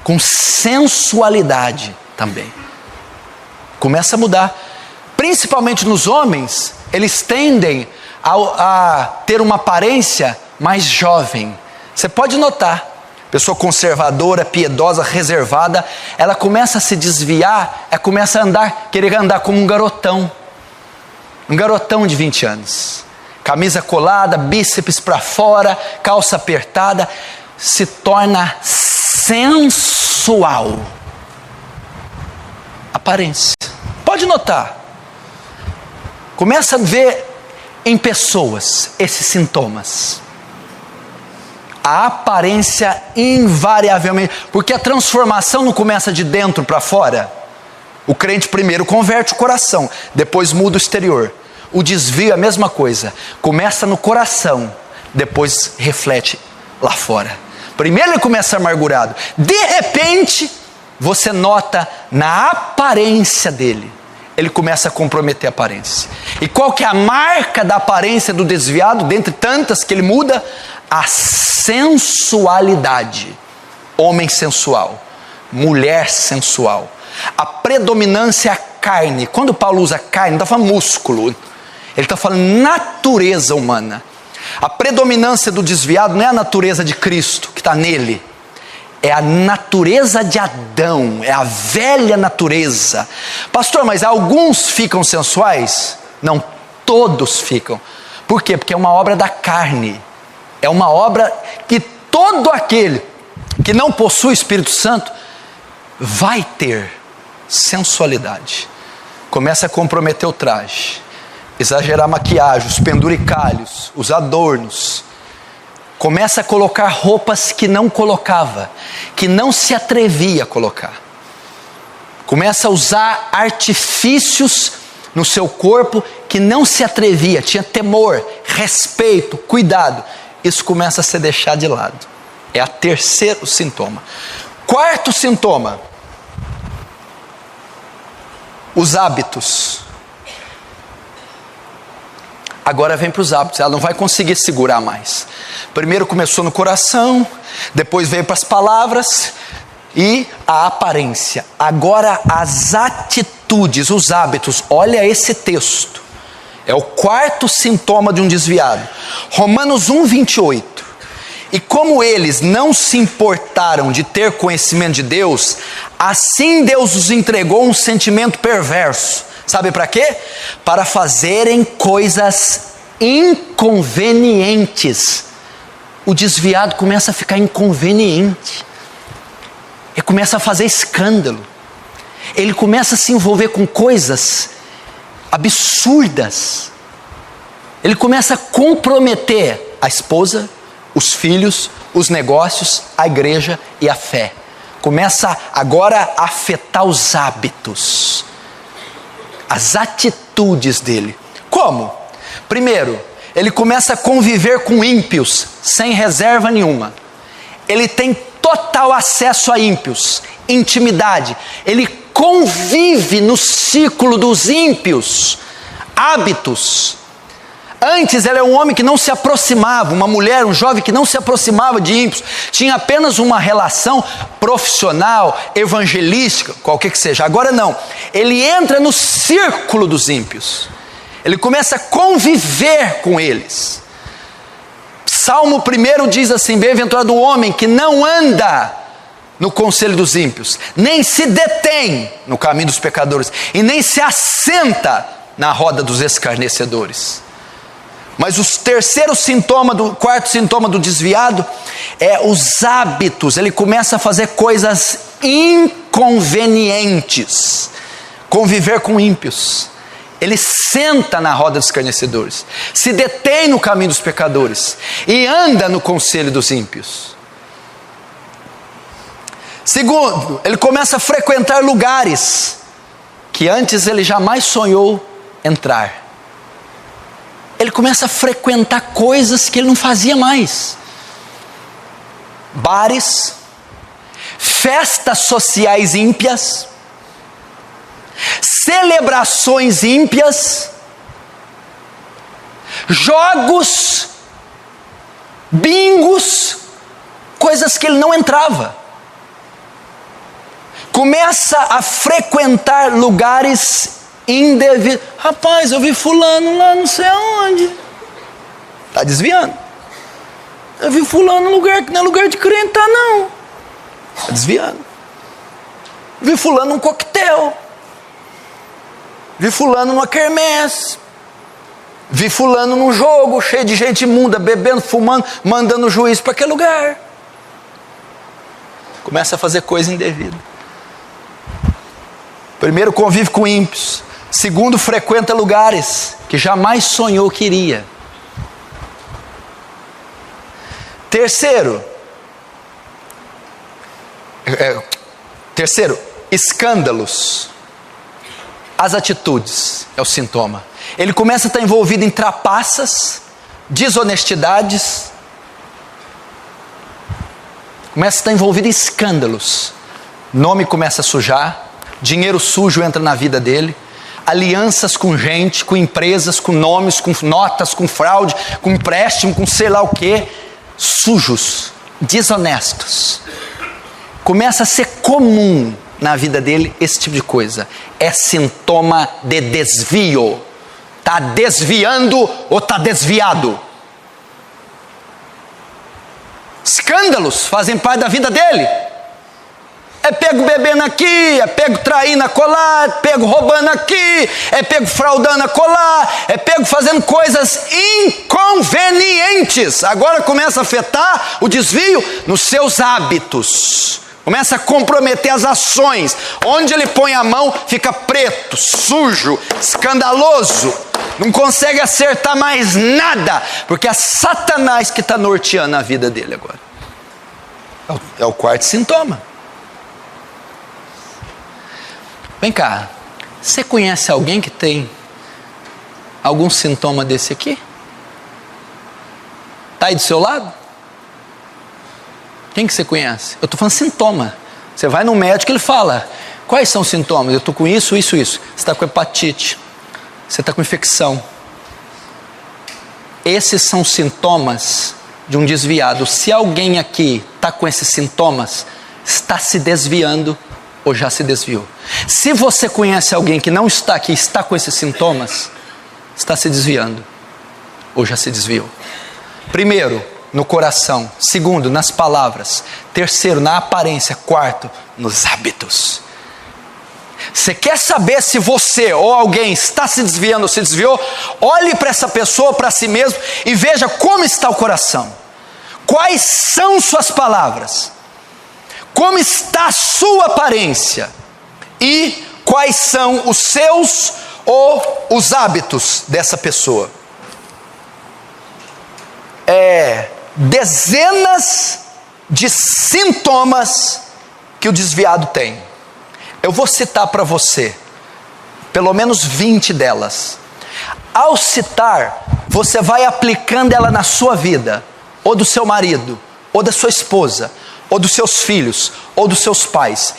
com sensualidade também. Começa a mudar. Principalmente nos homens, eles tendem a ter uma aparência mais jovem, Você pode notar, pessoa conservadora, piedosa, reservada, ela começa a se desviar, ela começa a andar, querer andar como um garotão de 20 anos. Camisa colada, bíceps para fora, calça apertada, se torna sensual. Aparência. Pode notar. Começa a ver em pessoas esses sintomas. A aparência invariavelmente, porque a transformação não começa de dentro para fora. O crente primeiro converte o coração, depois muda o exterior. O desvio é a mesma coisa, começa no coração, depois reflete lá fora. Primeiro ele começa amargurado, de repente você nota na aparência dele, ele começa a comprometer a aparência. E qual que é a marca da aparência do desviado, dentre tantas que ele muda? A sensualidade. Homem sensual, mulher sensual. A predominância é a carne. Quando Paulo usa carne, não está falando músculo, ele está falando natureza humana. A predominância do desviado não é a natureza de Cristo que está nele, é a natureza de Adão, é a velha natureza. Pastor, mas alguns ficam sensuais? Não, todos ficam. Por quê? Porque é uma obra da carne. É uma obra que todo aquele que não possui o Espírito Santo vai ter sensualidade. Começa a comprometer o traje, exagerar a maquiagem, os penduricalhos, os adornos. Começa a colocar roupas que não colocava, que não se atrevia a colocar. Começa a usar artifícios no seu corpo que não se atrevia, tinha temor, respeito, cuidado. Isso começa a ser deixado de lado. É o terceiro sintoma. Quarto sintoma: os hábitos. Agora vem para os hábitos, ela não vai conseguir segurar mais. Primeiro começou no coração, depois veio para as palavras e a aparência. Agora as atitudes, os hábitos. Olha esse texto. É o quarto sintoma de um desviado. Romanos 1:28. E como eles não se importaram de ter conhecimento de Deus, assim Deus os entregou um sentimento perverso. Sabe para quê? Para fazerem coisas inconvenientes. O desviado começa a ficar inconveniente. Ele começa a fazer escândalo. Ele começa a se envolver com coisas absurdas. Ele começa a comprometer a esposa, os filhos, os negócios, a igreja e a fé. Começa agora a afetar os hábitos, as atitudes dele. Como? Primeiro, ele começa a conviver com ímpios, sem reserva nenhuma. Ele tem total acesso a ímpios, intimidade. Ele convive no círculo dos ímpios. Hábitos. Antes ele é um homem que não se aproximava, uma mulher, um jovem que não se aproximava de ímpios, tinha apenas uma relação profissional, evangelística, qualquer que seja. Agora não, ele entra no círculo dos ímpios, ele começa a conviver com eles. Salmo 1 diz assim: bem-aventurado o homem que não anda no conselho dos ímpios, nem se detém no caminho dos pecadores, e nem se assenta na roda dos escarnecedores. Mas o quarto sintoma do desviado é os hábitos. Ele começa a fazer coisas inconvenientes, conviver com ímpios. Ele senta na roda dos escarnecedores, se detém no caminho dos pecadores e anda no conselho dos ímpios. Segundo, ele começa a frequentar lugares que antes ele jamais sonhou entrar. Ele começa a frequentar coisas que ele não fazia mais. Bares, festas sociais ímpias, celebrações ímpias, jogos, bingos, coisas que ele não entrava. Começa a frequentar lugares indevido. Rapaz, eu vi fulano lá não sei aonde. Está desviando. Eu vi fulano num lugar que não é lugar de crente, tá não. Está desviando. Vi fulano num coquetel. Vi fulano numa quermesse. Vi fulano num jogo cheio de gente imunda, bebendo, fumando, mandando o juiz para aquele lugar. Começa a fazer coisa indevida. Primeiro, convive com ímpios. Segundo, frequenta lugares que jamais sonhou que iria. Terceiro, escândalos. As atitudes é o sintoma. Ele começa a estar envolvido em trapaças, desonestidades, começa a estar envolvido em escândalos. Nome começa a sujar, dinheiro sujo entra na vida dele, alianças com gente, com empresas, com nomes, com notas, com fraude, com empréstimo, com sei lá o que, sujos, desonestos. Começa a ser comum na vida dele esse tipo de coisa. É sintoma de desvio. Está desviando ou está desviado? Escândalos fazem parte da vida dele. É pego bebendo aqui, é pego traindo acolá, é pego roubando aqui, é pego fraudando acolá, é pego fazendo coisas inconvenientes. Agora começa a afetar o desvio nos seus hábitos. Começa a comprometer as ações. Onde ele põe a mão, fica preto, sujo, escandaloso. Não consegue acertar mais nada, porque é Satanás que está norteando a vida dele agora. É o quarto sintoma. Vem cá, você conhece alguém que tem algum sintoma desse aqui? Está aí do seu lado? Quem que você conhece? Eu estou falando sintoma. Você vai no médico, ele fala, quais são os sintomas? Eu estou com isso, isso, isso. Você está com hepatite, você está com infecção. Esses são sintomas de um desviado. Se alguém aqui está com esses sintomas, está se desviando ou já se desviou. Se você conhece alguém que não está aqui, está com esses sintomas, está se desviando ou já se desviou. Primeiro, no coração. Segundo, nas palavras. Terceiro, na aparência. Quarto, nos hábitos. Você quer saber se você ou alguém está se desviando ou se desviou? Olhe para essa pessoa, para si mesmo e veja como está o coração. Quais são suas palavras? Como está a sua aparência? E quais são os seus ou os hábitos dessa pessoa? Dezenas de sintomas que o desviado tem. Eu vou citar para você pelo menos 20 delas. Ao citar, você vai aplicando ela na sua vida, ou do seu marido, ou da sua esposa, ou dos seus filhos, ou dos seus pais.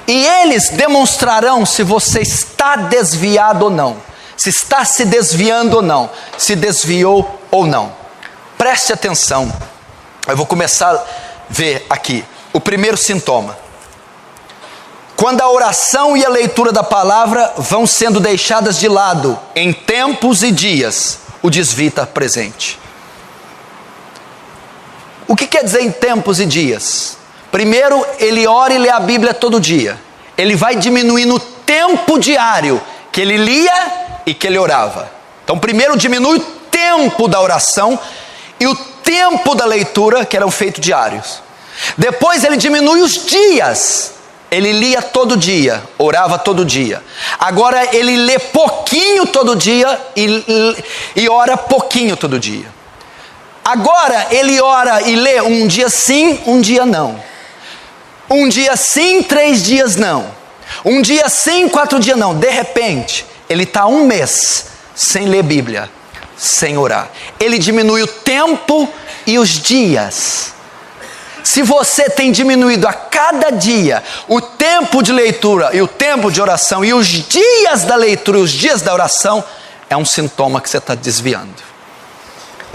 E eles demonstrarão se você está desviado ou não, se está se desviando ou não, se desviou ou não. Preste atenção, eu vou começar a ver aqui o primeiro sintoma. Quando a oração e a leitura da palavra vão sendo deixadas de lado em tempos e dias, o desvio está presente. O que quer dizer em tempos e dias? Primeiro, ele ora e lê a Bíblia todo dia. Ele vai diminuindo o tempo diário que ele lia e que ele orava. Então, primeiro diminui o tempo da oração e o tempo da leitura, que eram feitos diários. Depois ele diminui os dias. Ele lia todo dia, orava todo dia. Agora ele lê pouquinho todo dia e ora pouquinho todo dia. Agora ele ora e lê um dia sim, um dia não. Um dia sim, 3 dias não. Um dia sim, 4 dias não. De repente, ele está 1 mês sem ler Bíblia, sem orar. Ele diminui o tempo e os dias. Se você tem diminuído a cada dia o tempo de leitura e o tempo de oração e os dias da leitura e os dias da oração, é um sintoma que você está desviando.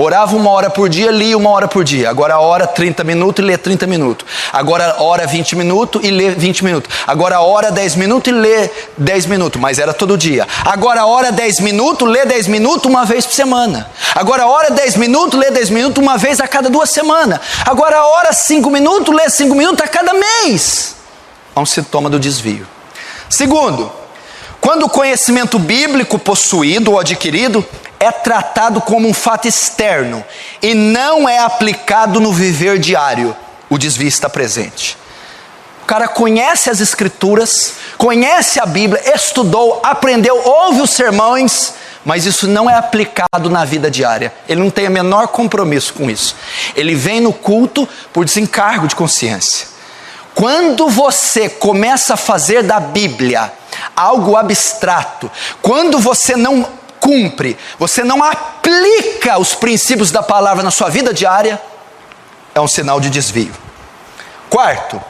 Orava 1 hora por dia, lia 1 hora por dia. Agora ora 30 minutos e lê 30 minutos. Agora ora 20 minutos e lê 20 minutos. Agora ora 10 minutos e lê 10 minutos. Mas era todo dia. Agora ora 10 minutos, lê 10 minutos uma vez por semana. Agora ora 10 minutos, lê 10 minutos uma vez a cada 2 semanas. Agora ora 5 minutos, lê 5 minutos a cada mês. É um sintoma do desvio. Segundo, quando o conhecimento bíblico possuído ou adquirido é tratado como um fato externo e não é aplicado no viver diário, o desvio está presente. O cara conhece as escrituras, conhece a Bíblia, estudou, aprendeu, ouve os sermões, mas isso não é aplicado na vida diária. Ele não tem o menor compromisso com isso. Ele vem no culto por desencargo de consciência. Quando você começa a fazer da Bíblia algo abstrato, quando você não cumpre, você não aplica os princípios da palavra na sua vida diária, é um sinal de desvio. Quarto,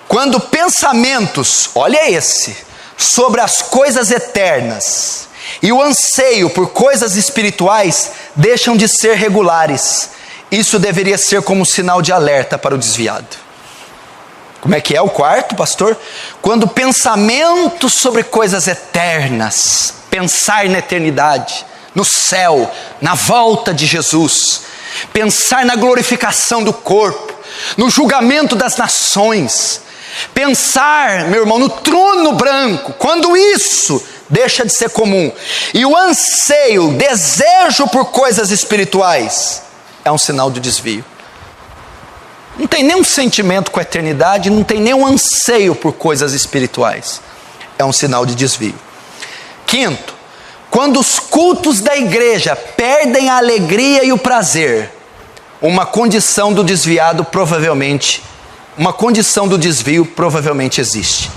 quando pensamentos, olha esse, sobre as coisas eternas e o anseio por coisas espirituais deixam de ser regulares, isso deveria ser como um sinal de alerta para o desviado. Como é que é o quarto, pastor? Quando pensamentos sobre coisas eternas, pensar na eternidade, no céu, na volta de Jesus, pensar na glorificação do corpo, no julgamento das nações, pensar, meu irmão, no trono branco, quando isso deixa de ser comum, e o anseio, desejo por coisas espirituais, é um sinal de desvio. Não tem nenhum sentimento com a eternidade, não tem nenhum anseio por coisas espirituais. É um sinal de desvio. Quinto, quando os cultos da igreja perdem a alegria e o prazer, uma condição do desvio provavelmente existe.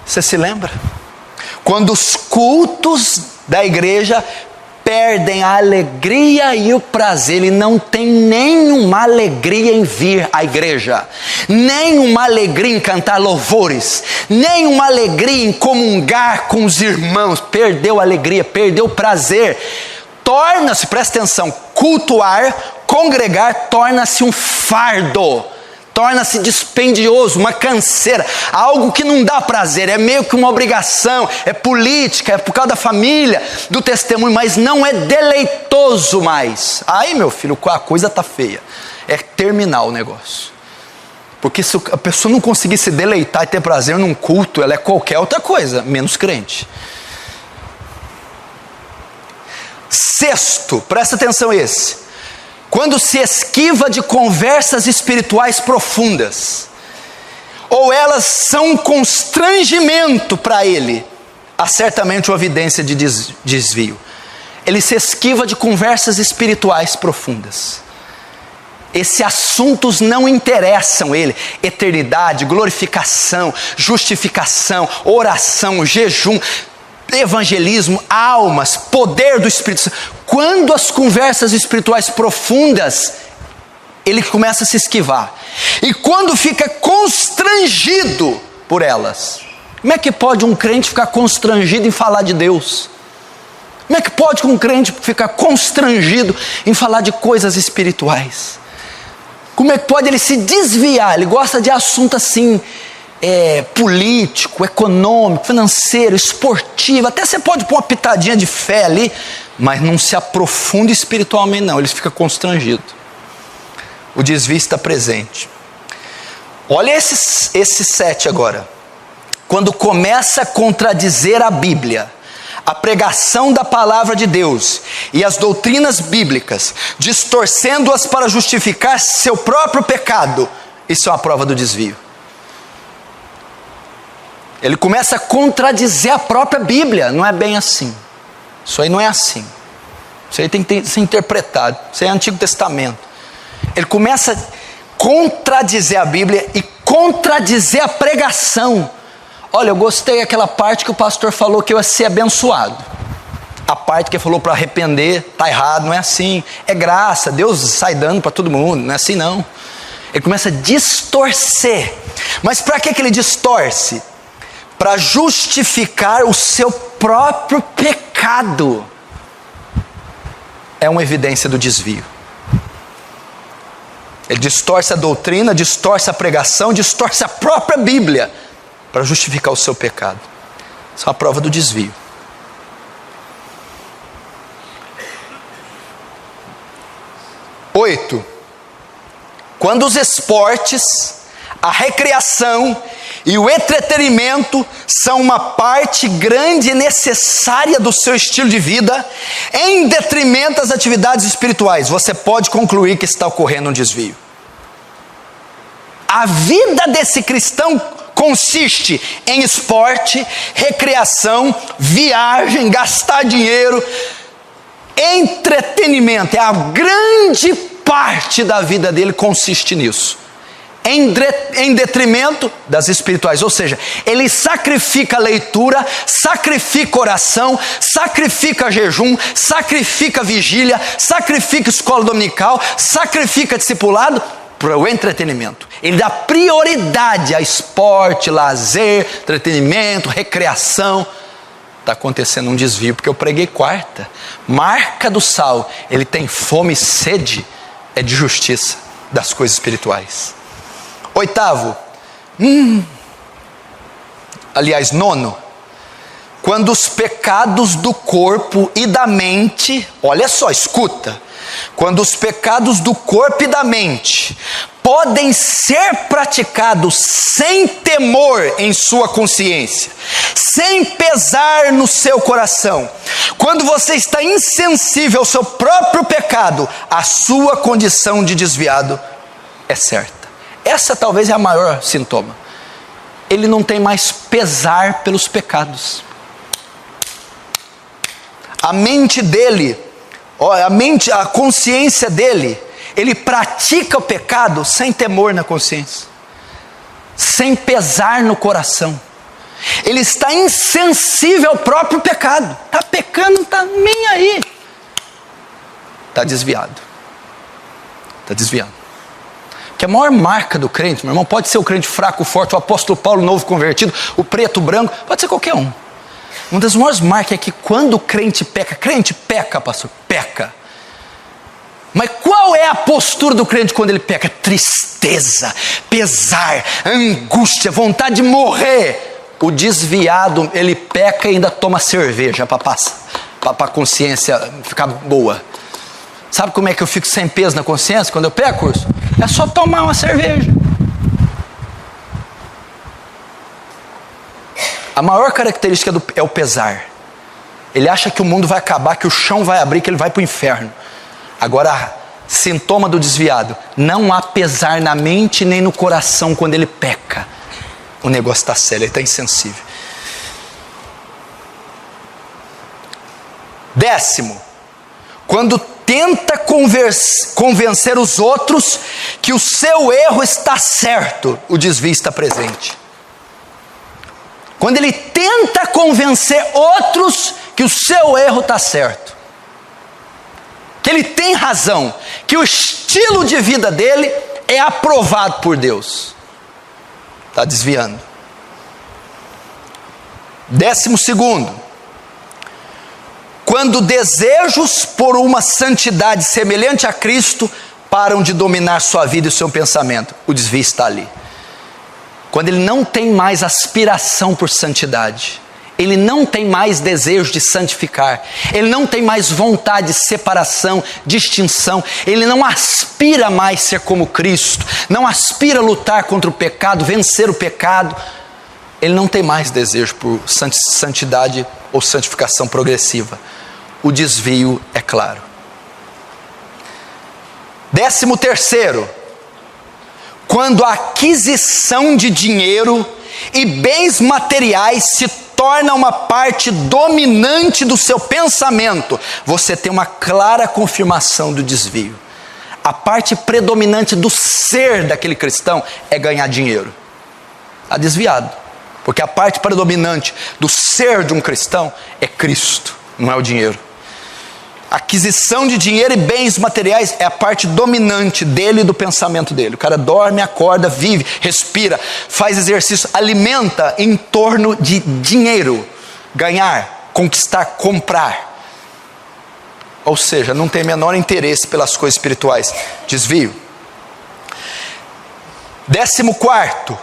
Você se lembra? Quando os cultos da igreja perdem a alegria e o prazer, ele não tem nenhuma alegria em vir à igreja, nenhuma alegria em cantar louvores, nenhuma alegria em comungar com os irmãos, perdeu a alegria, perdeu o prazer, torna-se, presta atenção, cultuar, congregar, torna-se um fardo, torna-se dispendioso, uma canseira, algo que não dá prazer, é meio que uma obrigação, é política, é por causa da família, do testemunho, mas não é deleitoso mais. Aí, meu filho, a coisa está feia, é terminar o negócio. Porque se a pessoa não conseguir se deleitar e ter prazer num culto, ela é qualquer outra coisa, menos crente. Sexto, presta atenção esse. Quando se esquiva de conversas espirituais profundas, ou elas são um constrangimento para ele, há certamente uma evidência de desvio. Ele se esquiva de conversas espirituais profundas. Esses assuntos não interessam ele. Eternidade, glorificação, justificação, oração, jejum, evangelismo, almas, poder do Espírito Santo. Quando as conversas espirituais profundas, ele começa a se esquivar. E quando fica constrangido por elas. Como é que pode um crente ficar constrangido em falar de Deus? Como é que pode um crente ficar constrangido em falar de coisas espirituais? Como é que pode ele se desviar? Ele gosta de assunto assim, político, econômico, financeiro, esportivo. Até você pode pôr uma pitadinha de fé ali, mas não se aprofunda espiritualmente não, ele fica constrangido. O desvio está presente. Olha esses 7 agora. Quando começa a contradizer a Bíblia, a pregação da palavra de Deus e as doutrinas bíblicas, distorcendo-as para justificar seu próprio pecado, isso é uma prova do desvio. Ele começa a contradizer a própria Bíblia. Não é bem assim. Isso aí não é assim. Isso aí tem que ser interpretado. Isso aí é Antigo Testamento. Ele começa a contradizer a Bíblia e contradizer a pregação. Olha, eu gostei daquela parte que o pastor falou que eu ia ser abençoado. A parte que ele falou para arrepender, está errado, não é assim. É graça, Deus sai dando para todo mundo, não é assim não. Ele começa a distorcer. Mas para que ele distorce? Para justificar o seu próprio pecado. é uma evidência do desvio. Ele distorce a doutrina, distorce a pregação, distorce a própria Bíblia para justificar o seu pecado. Isso é uma prova do desvio. 8. Quando os esportes, a recreação e o entretenimento são uma parte grande e necessária do seu estilo de vida, em detrimento das atividades espirituais, você pode concluir que está ocorrendo um desvio. A vida desse cristão consiste em esporte, recreação, viagem, gastar dinheiro, entretenimento. É a grande parte da vida dele consiste nisso. Em detrimento das espirituais, ou seja, ele sacrifica a leitura, sacrifica oração, sacrifica jejum, sacrifica vigília, sacrifica escola dominical, sacrifica discipulado para o entretenimento. Ele dá prioridade a esporte, lazer, entretenimento, recreação. Está acontecendo um desvio, porque eu preguei quarta. Marca do sal, ele tem fome e sede, é de justiça, das coisas espirituais. 8º, aliás, 9, quando os pecados do corpo e da mente, olha só, escuta, quando os pecados do corpo e da mente podem ser praticados sem temor em sua consciência, sem pesar no seu coração, quando você está insensível ao seu próprio pecado, a sua condição de desviado é certa. Essa talvez é a maior sintoma. Ele não tem mais pesar pelos pecados. A mente dele, a consciência dele, ele pratica o pecado sem temor na consciência, sem pesar no coração. Ele está insensível ao próprio pecado. Está pecando, não está nem aí. Está desviado. Está desviado. Que a maior marca do crente, meu irmão, pode ser o crente fraco, forte, o apóstolo Paulo novo convertido, o preto, o branco, pode ser qualquer um. Uma das maiores marcas é que quando o crente peca, pastor, peca. Mas qual é a postura do crente quando ele peca? Tristeza, pesar, angústia, vontade de morrer. O desviado, ele peca e ainda toma cerveja para a consciência ficar boa. Sabe como é que eu fico sem peso na consciência quando eu peco, curso? É só tomar uma cerveja. A maior característica é o pesar. Ele acha que o mundo vai acabar, que o chão vai abrir, que ele vai para o inferno. Agora, sintoma do desviado: não há pesar na mente nem no coração quando ele peca. O negócio está sério, ele está insensível. 10º, quando tenta convencer os outros que o seu erro está certo, o desvio está presente. Quando ele tenta convencer outros que o seu erro está certo, que ele tem razão, que o estilo de vida dele é aprovado por Deus, está desviando. 12º, quando desejos por uma santidade semelhante a Cristo param de dominar sua vida e seu pensamento, o desvio está ali. Quando ele não tem mais aspiração por santidade, ele não tem mais desejo de santificar, ele não tem mais vontade de separação, distinção, ele não aspira mais ser como Cristo, não aspira a lutar contra o pecado, vencer o pecado, ele não tem mais desejo por santidade ou santificação progressiva. O desvio é claro. 13º, quando a aquisição de dinheiro e bens materiais se torna uma parte dominante do seu pensamento, você tem uma clara confirmação do desvio. A parte predominante do ser daquele cristão é ganhar dinheiro. Está desviado, porque a parte predominante do ser de um cristão é Cristo, não é o dinheiro. Aquisição de dinheiro e bens materiais é a parte dominante dele e do pensamento dele. O cara dorme, acorda, vive, respira, faz exercício, alimenta em torno de dinheiro, ganhar, conquistar, comprar. Ou seja, não tem menor interesse pelas coisas espirituais. Desvio. 14.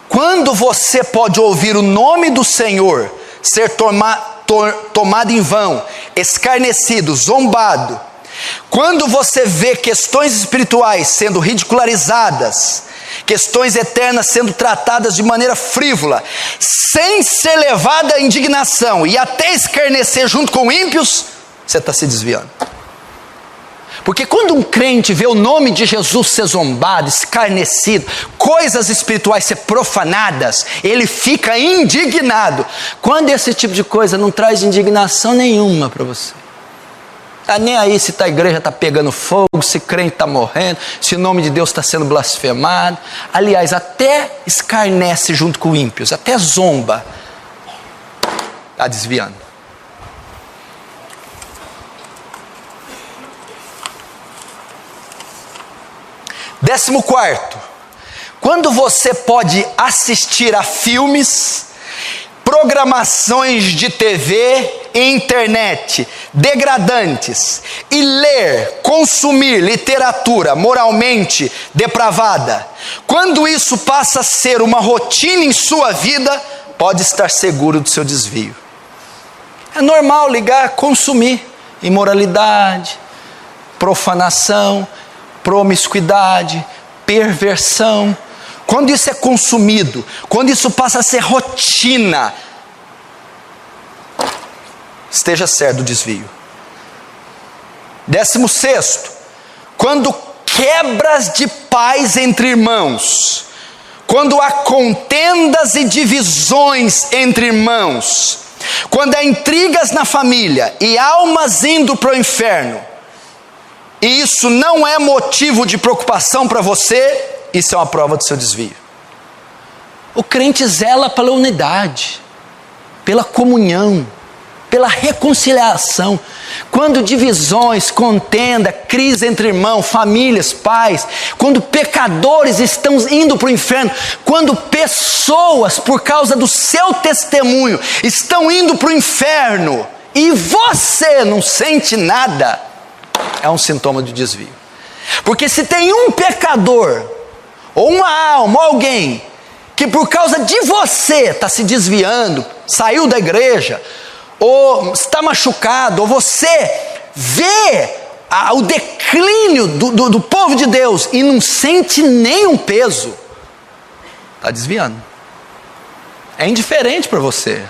Quando você pode ouvir o nome do Senhor ser tomado em vão, escarnecido, zombado, quando você vê questões espirituais sendo ridicularizadas, questões eternas sendo tratadas de maneira frívola, sem ser levada à indignação e até escarnecer junto com ímpios, você está se desviando. Porque quando um crente vê o nome de Jesus ser zombado, escarnecido, coisas espirituais ser profanadas, ele fica indignado. Quando esse tipo de coisa não traz indignação nenhuma para você, está nem aí se a igreja está pegando fogo, se crente está morrendo, se o nome de Deus está sendo blasfemado. Aliás, até escarnece junto com ímpios, até zomba, está desviando. 14. Quando você pode assistir a filmes, programações de TV e internet degradantes e ler, consumir literatura moralmente depravada, quando isso passa a ser uma rotina em sua vida, pode estar seguro do seu desvio. É normal ligar, consumir imoralidade, profanação, promiscuidade, perversão. Quando isso é consumido, quando isso passa a ser rotina, esteja certo do desvio. 16. Quando quebras de paz entre irmãos, quando há contendas e divisões entre irmãos, quando há intrigas na família e almas indo para o inferno, e isso não é motivo de preocupação para você, isso é uma prova do seu desvio. O crente zela pela unidade, pela comunhão, pela reconciliação. Quando divisões, contenda, crise entre irmãos, famílias, pais, quando pecadores estão indo para o inferno, quando pessoas, por causa do seu testemunho, estão indo para o inferno, e você não sente nada, é um sintoma de desvio. Porque se tem um pecador, ou uma alma, ou alguém, que por causa de você está se desviando, saiu da igreja, ou está machucado, ou você vê o declínio do povo de Deus e não sente nenhum peso, está desviando. É indiferente para você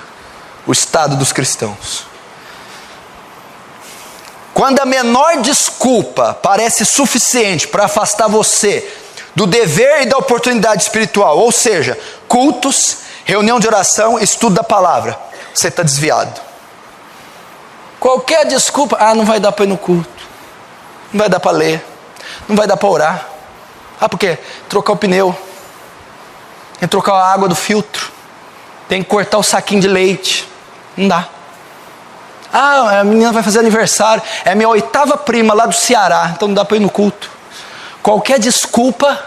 o estado dos cristãos. Quando a menor desculpa parece suficiente para afastar você do dever e da oportunidade espiritual, ou seja, cultos, reunião de oração, estudo da palavra, você está desviado. Qualquer desculpa, não vai dar para ir no culto, não vai dar para ler, não vai dar para orar. Por quê? Trocar o pneu, tem que trocar a água do filtro, tem que cortar o saquinho de leite, não dá. A menina vai fazer aniversário, é minha 8ª prima lá do Ceará, então não dá para ir no culto. Qualquer desculpa,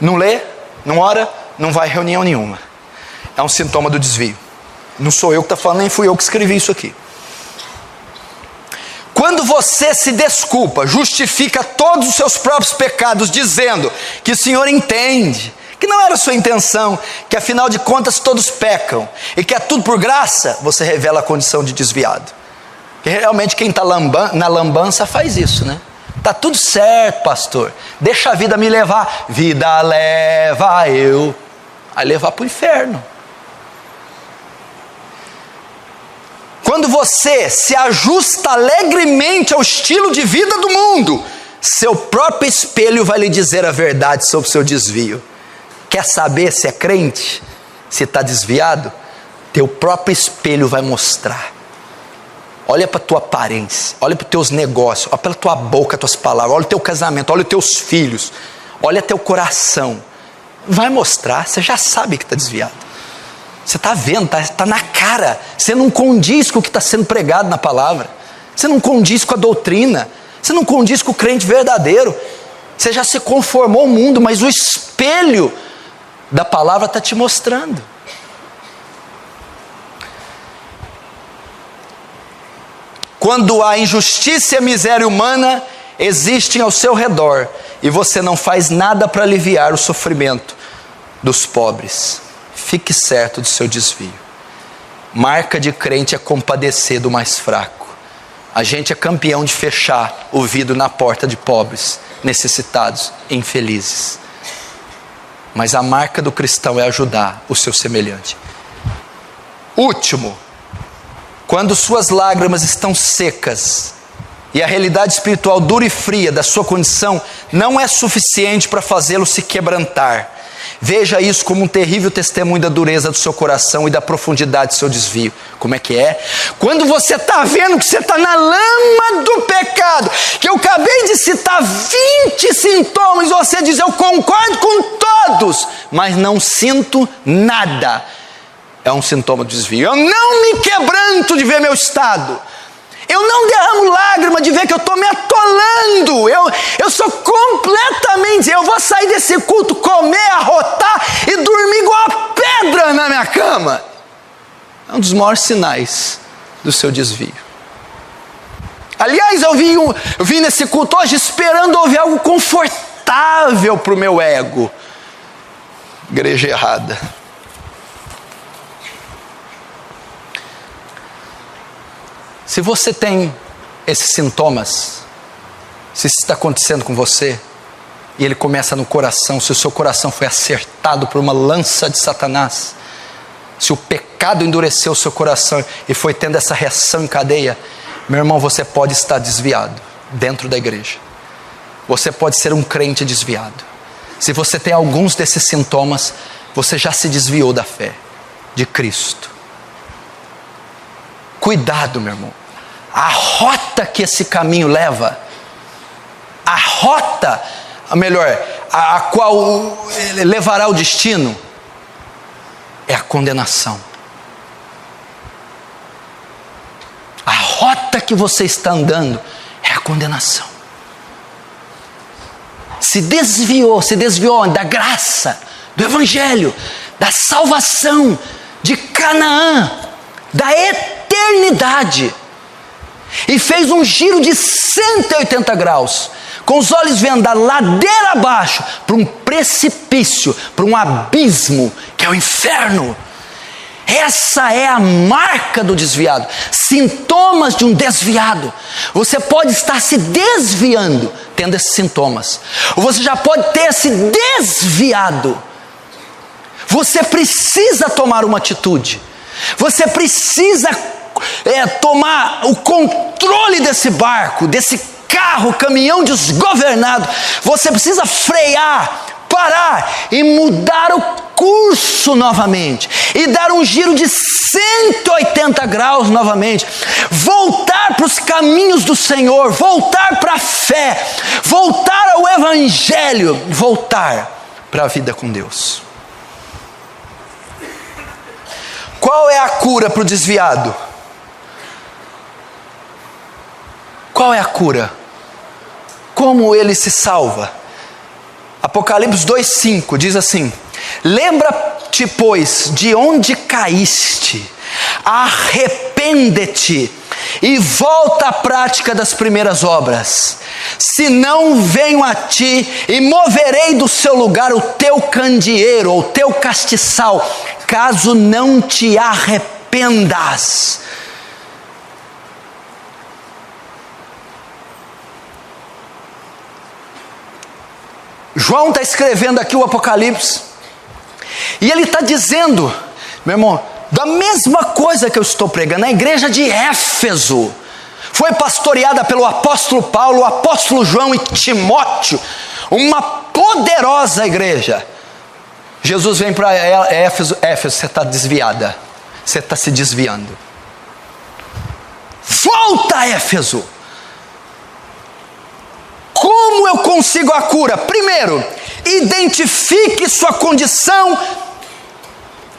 não lê, não ora, não vai a reunião nenhuma. É um sintoma do desvio. Não sou eu que estou falando, nem fui eu que escrevi isso aqui. Quando você se desculpa, justifica todos os seus próprios pecados, dizendo que o Senhor entende, que não era sua intenção, que afinal de contas todos pecam, e que é tudo por graça, você revela a condição de desviado. E realmente quem está na lambança faz isso, né? Está tudo certo, pastor, deixa a vida me levar, vida leva eu a levar para o inferno. Quando você se ajusta alegremente ao estilo de vida do mundo, seu próprio espelho vai lhe dizer a verdade sobre o seu desvio. Quer saber se é crente, se está desviado? Teu próprio espelho vai mostrar. Olha para a tua aparência, olha para os teus negócios, olha pela tua boca, tuas palavras, olha o teu casamento, olha os teus filhos, olha teu coração. Vai mostrar, você já sabe que está desviado. Você está vendo, está na cara. Você não condiz com o que está sendo pregado na palavra. Você não condiz com a doutrina. Você não condiz com o crente verdadeiro. Você já se conformou ao mundo, mas o espelho da palavra está te mostrando. quando há injustiça e miséria humana existem ao seu redor e você não faz nada para aliviar o sofrimento dos pobres. Fique certo do seu desvio. Marca de crente é compadecer do mais fraco. A gente é campeão de fechar o vidro na porta de pobres, necessitados, infelizes. Mas a marca do cristão é ajudar o seu semelhante. Último, quando suas lágrimas estão secas e a realidade espiritual dura e fria da sua condição não é suficiente para fazê-lo se quebrantar. Veja isso como um terrível testemunho da dureza do seu coração e da profundidade do seu desvio. Como é que é? Quando você está vendo que você está na lama do pecado, que eu acabei de citar 20 sintomas, você diz, eu concordo com todos, mas não sinto nada. É um sintoma do desvio. Eu não me quebranto de ver meu estado. Eu não derramo lágrima de ver que eu estou me atolando. Eu sou completamente... Eu vou sair desse culto, comer, arrotar e dormir igual a pedra na minha cama. É um dos maiores sinais do seu desvio. Aliás, eu vim nesse culto hoje esperando ouvir algo confortável para o meu ego. Igreja errada. Se você tem esses sintomas, se isso está acontecendo com você, e ele começa no coração, se o seu coração foi acertado por uma lança de Satanás, se o pecado endureceu o seu coração e foi tendo essa reação em cadeia, meu irmão, você pode estar desviado dentro da igreja. Você pode ser um crente desviado. Se você tem alguns desses sintomas, você já se desviou da fé de Cristo. Cuidado, meu irmão. A rota que esse caminho leva, a rota, a qual levará ao destino, é a condenação. A rota que você está andando é a condenação. Se desviou da graça, do evangelho, da salvação, de Canaã, da eternidade, e fez um giro de 180 graus, com os olhos vendo da ladeira abaixo, para um precipício, para um abismo, que é o inferno. Essa é a marca do desviado, sintomas de um desviado. Você pode estar se desviando, tendo esses sintomas, ou você já pode ter se desviado. Você precisa tomar uma atitude, você precisa tomar o controle desse barco, desse carro, caminhão desgovernado. Você precisa frear, parar e mudar o curso novamente, e dar um giro de 180 graus novamente, voltar para os caminhos do Senhor, voltar para a fé, voltar ao evangelho, voltar para a vida com Deus. Qual é a cura para o desviado? Qual é a cura? Como ele se salva? Apocalipse 2:5 diz assim: lembra-te, pois, de onde caíste, arrepende-te e volta à prática das primeiras obras. Senão venho a ti e moverei do seu lugar o teu candeeiro ou teu castiçal, caso não te arrependas. João está escrevendo aqui o Apocalipse, e ele está dizendo, meu irmão, da mesma coisa que eu estou pregando. A igreja de Éfeso foi pastoreada pelo apóstolo Paulo, o apóstolo João e Timóteo, uma poderosa igreja. Jesus vem para Éfeso: Éfeso, você está desviada, você está se desviando, volta a Éfeso. Como eu consigo a cura? Primeiro, identifique sua condição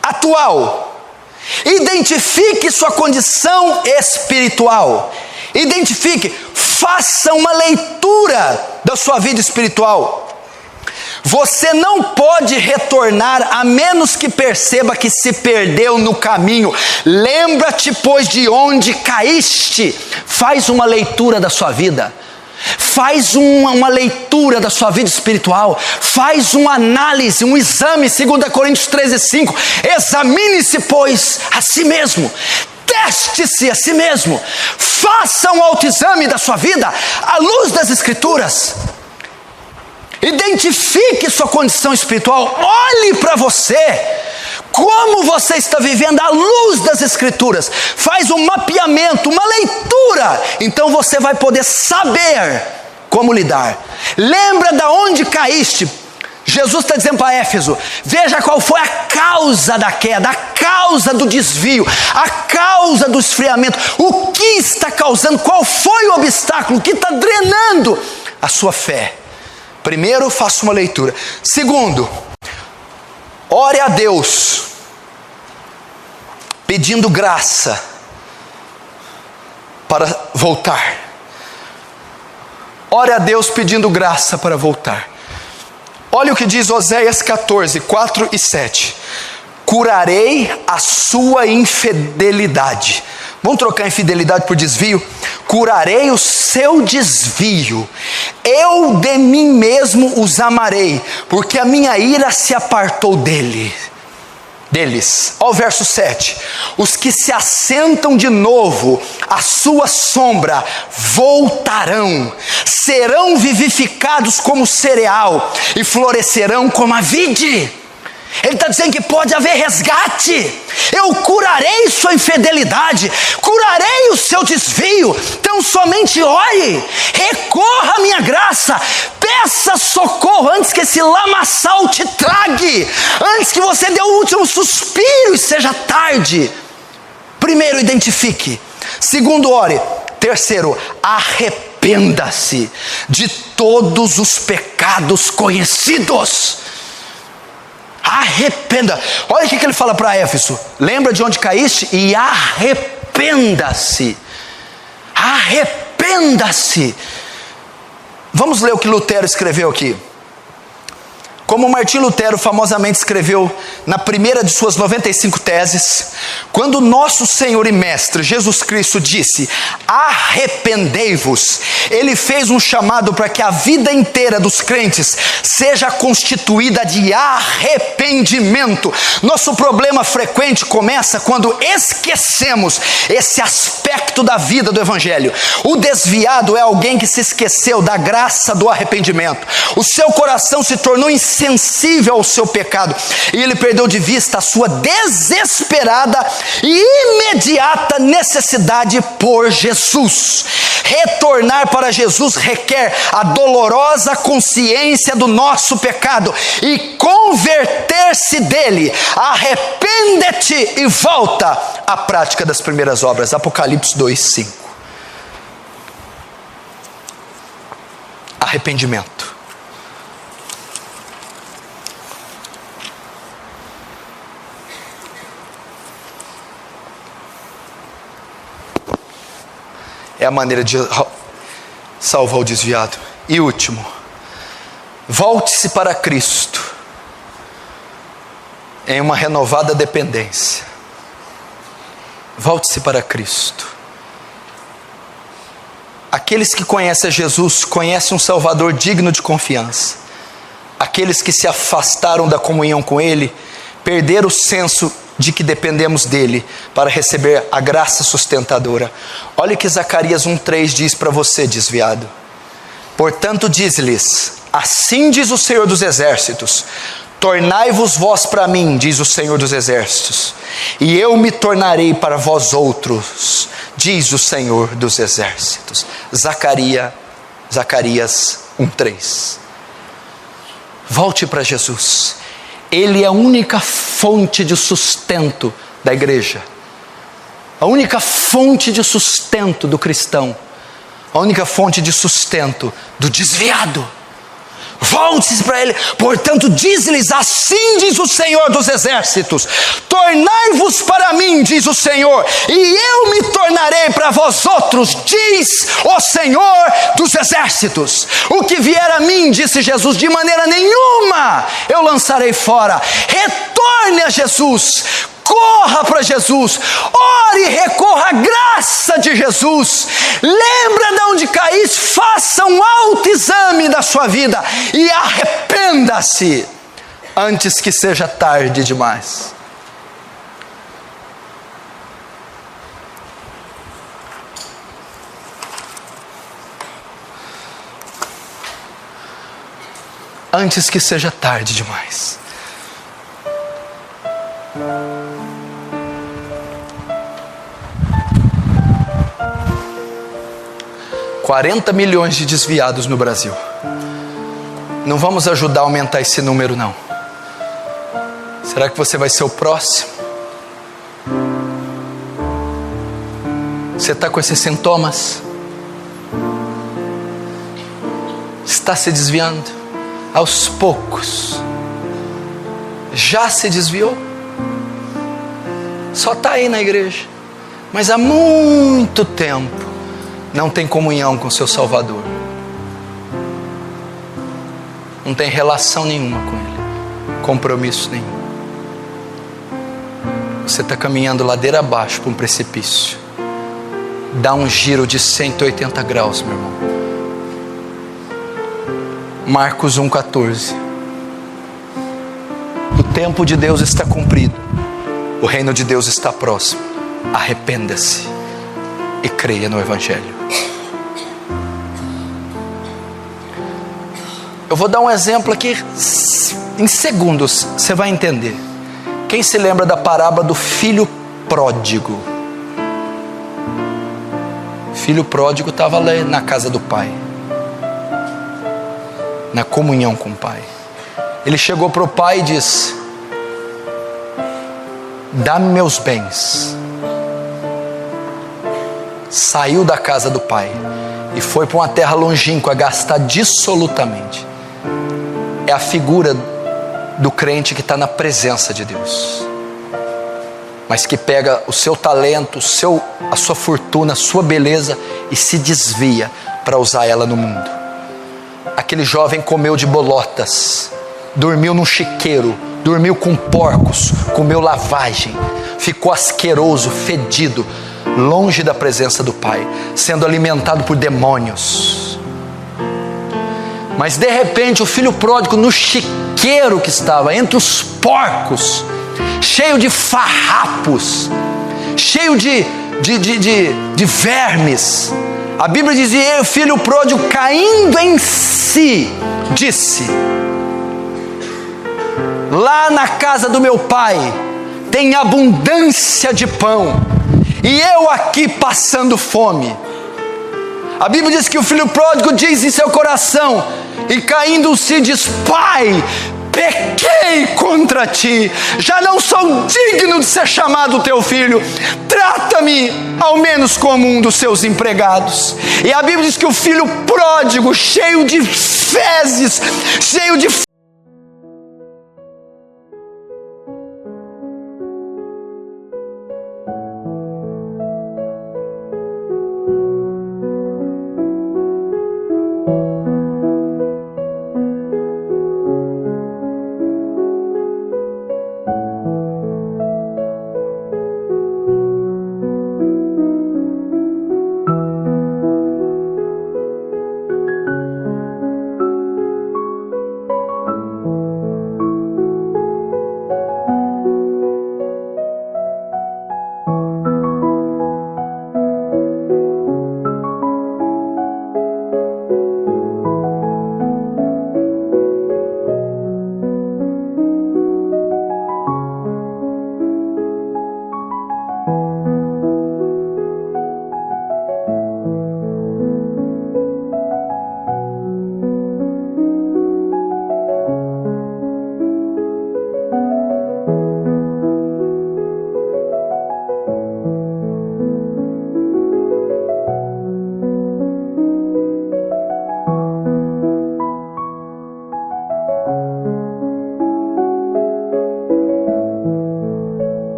atual. Identifique sua condição espiritual. Identifique, faça uma leitura da sua vida espiritual. Você não pode retornar a menos que perceba que se perdeu no caminho. Lembra-te, pois, de onde caíste. Faz uma leitura da sua vida. Faz uma leitura da sua vida espiritual. Faz uma análise, um exame. 2 Coríntios 13:5. Examine-se, pois, a si mesmo. Teste-se a si mesmo. Faça um autoexame da sua vida à luz das Escrituras. Identifique sua condição espiritual. Olhe para você. Como você está vivendo à luz das Escrituras. Faz um mapeamento, uma leitura. Então você vai poder saber como lidar. Lembra de onde caíste. Jesus está dizendo para Éfeso: veja qual foi a causa da queda, a causa do desvio, a causa do esfriamento. O que está causando, qual foi o obstáculo que está drenando a sua fé. Primeiro, faça uma leitura. Segundo, ore a Deus, pedindo graça para voltar. Ore a Deus pedindo graça para voltar. Olha o que diz Oséias 14, 4 e 7. Curarei a sua infidelidade. Vamos trocar infidelidade por desvio? Curarei o seu desvio. Eu de mim mesmo os amarei, porque a minha ira se apartou deles. Olha o verso 7. Os que se assentam de novo à sua sombra voltarão, serão vivificados como cereal e florescerão como a vide. Ele está dizendo que pode haver resgate. Eu curarei sua infidelidade, curarei o seu desvio. Então somente ore, recorra à minha graça, peça socorro antes que esse lamaçal te trague, antes que você dê o último suspiro e seja tarde. Primeiro, identifique. Segundo, ore. Terceiro, arrependa-se de todos os pecados conhecidos. Arrependa. Olha o que ele fala para Éfeso: lembra de onde caíste e arrependa-se. Arrependa-se. Vamos ler o que Lutero escreveu aqui. Como Martim Lutero famosamente escreveu na primeira de suas 95 teses, quando nosso Senhor e Mestre Jesus Cristo disse: arrependei-vos, ele fez um chamado para que a vida inteira dos crentes seja constituída de arrependimento. Nosso problema frequente começa quando esquecemos esse aspecto da vida do Evangelho. O desviado é alguém que se esqueceu da graça do arrependimento. O seu coração se tornou insensível ao seu pecado e ele perdeu de vista a sua desesperada e imediata necessidade por Jesus. Retornar para Jesus requer a dolorosa consciência do nosso pecado e converter-se dele. Arrepende-te e volta à prática das primeiras obras. Apocalipse 2:5. Arrependimento. É a maneira de salvar o desviado. E último, volte-se para Cristo em uma renovada dependência. Volte-se para Cristo. Aqueles que conhecem a Jesus conhecem um Salvador digno de confiança. Aqueles que se afastaram da comunhão com Ele perderam o senso de que dependemos dele para receber a graça sustentadora. Olha o que Zacarias 1:3 diz para você, desviado. Portanto diz-lhes: assim diz o Senhor dos Exércitos, tornai-vos vós para mim, diz o Senhor dos Exércitos, e eu me tornarei para vós outros, diz o Senhor dos Exércitos. Zacarias 1:3. Volte para Jesus. Ele é a única fonte de sustento da igreja, a única fonte de sustento do cristão, a única fonte de sustento do desviado. Volte-se para ele. Portanto, diz-lhes: assim diz o Senhor dos Exércitos: tornai-vos para mim, diz o Senhor, e eu me tornarei para vós outros, diz o Senhor dos Exércitos. O que vier a mim, disse Jesus, de maneira nenhuma eu lançarei fora. Retorne a Jesus, corra para Jesus, ore e recorra à graça de Jesus. Lembra de onde caíste, faça um autoexame da sua vida e arrependa-se antes que seja tarde demais. Antes que seja tarde demais. $40 milhões de desviados no Brasil. Não vamos ajudar a aumentar esse número, não. Será que você vai ser o próximo? Você está com esses sintomas? Está se desviando? Aos poucos. Já se desviou? Só está aí na igreja, mas há muito tempo não tem comunhão com seu Salvador, não tem relação nenhuma com Ele, compromisso nenhum. Você está caminhando ladeira abaixo para um precipício. Dá um giro de 180 graus, meu irmão. Marcos 1,14. O tempo de Deus está cumprido, o reino de Deus está próximo. Arrependa-se e creia no Evangelho. Eu vou dar um exemplo aqui, em segundos você vai entender. Quem se lembra da parábola do filho pródigo? O filho pródigo estava lá na casa do pai, na comunhão com o pai. Ele chegou para o pai e disse: dá-me meus bens. Saiu da casa do pai e foi para uma terra longínqua gastar dissolutamente. É a figura do crente que está na presença de Deus, mas que pega o seu talento, a sua fortuna, a sua beleza e se desvia para usar ela no mundo. Aquele jovem comeu de bolotas, dormiu num chiqueiro, dormiu com porcos, comeu lavagem, ficou asqueroso, fedido, longe da presença do Pai, sendo alimentado por demônios. Mas de repente o filho pródigo, no chiqueiro que estava, entre os porcos, cheio de farrapos, cheio de vermes, a Bíblia dizia: o filho pródigo, caindo em si, disse: lá na casa do meu pai tem abundância de pão, e eu aqui passando fome. A Bíblia diz que o filho pródigo diz em seu coração, e caindo-se diz: pai, pequei contra ti, já não sou digno de ser chamado teu filho, trata-me ao menos como um dos seus empregados. E a Bíblia diz que o filho pródigo, cheio de fezes, cheio de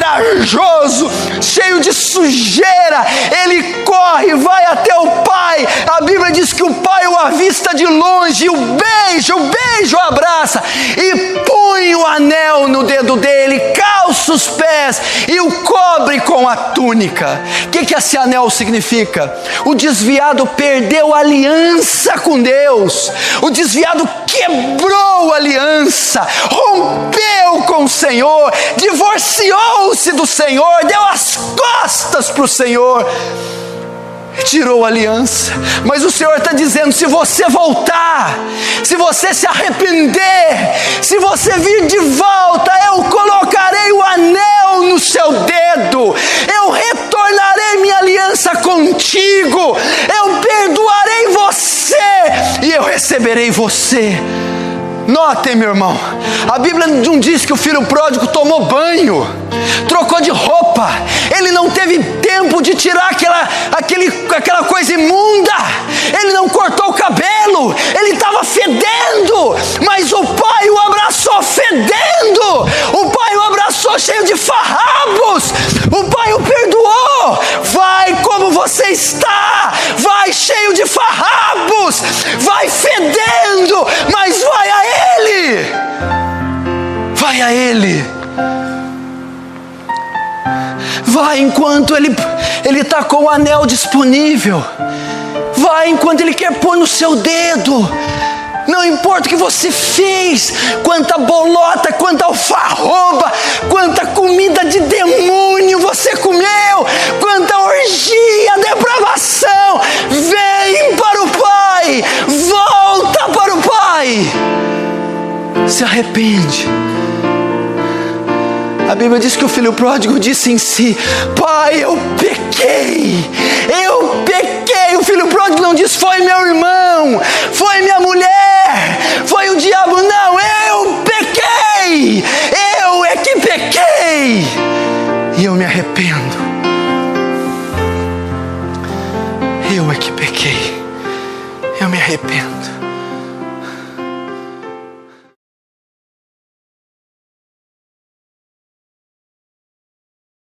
corajoso, cheio de sujeira, ele corre, vai até o pai. A Bíblia diz que o pai o avista de longe, o beijo, abraça e põe o anel no dedo dele, calça os pés e o cobre com a túnica. O que esse anel significa? O desviado perdeu a aliança com Deus, o desviado quebrou a aliança, rompeu com o Senhor, divorciou-se do Senhor, deu as costas para o Senhor, tirou a aliança. Mas o Senhor está dizendo: se você voltar, se você se arrepender, se você vir de volta, eu colocarei o anel no seu dedo, eu retornarei minha aliança contigo, eu perdoarei você e eu receberei você. Notem, meu irmão, a Bíblia não diz que o filho pródigo tomou banho, trocou de roupa, ele não teve tempo de tirar aquela coisa imunda, ele não cortou o cabelo, ele estava fedendo, mas o pai o abraçou fedendo, o pai o abraçou cheio de farrapos, o pai o perdoou. Vai como você está, vai cheio de farrapos, vai fedendo, mas vai a Ele, vai a Ele, vai enquanto Ele está com o anel disponível, vai enquanto Ele quer pôr no seu dedo. Não importa o que você fez, quanta bolota, quanta alfarroba, quanta comida de demônio você comeu, quanta orgia, depravação, vem para o Pai, volta para o Pai, se arrepende. A Bíblia diz que o filho pródigo disse em si: pai, eu pequei. O filho pródigo não disse: foi meu irmão, foi minha mulher, foi o diabo. Não, eu pequei, eu é que pequei e eu me arrependo. Eu é que pequei, eu me arrependo.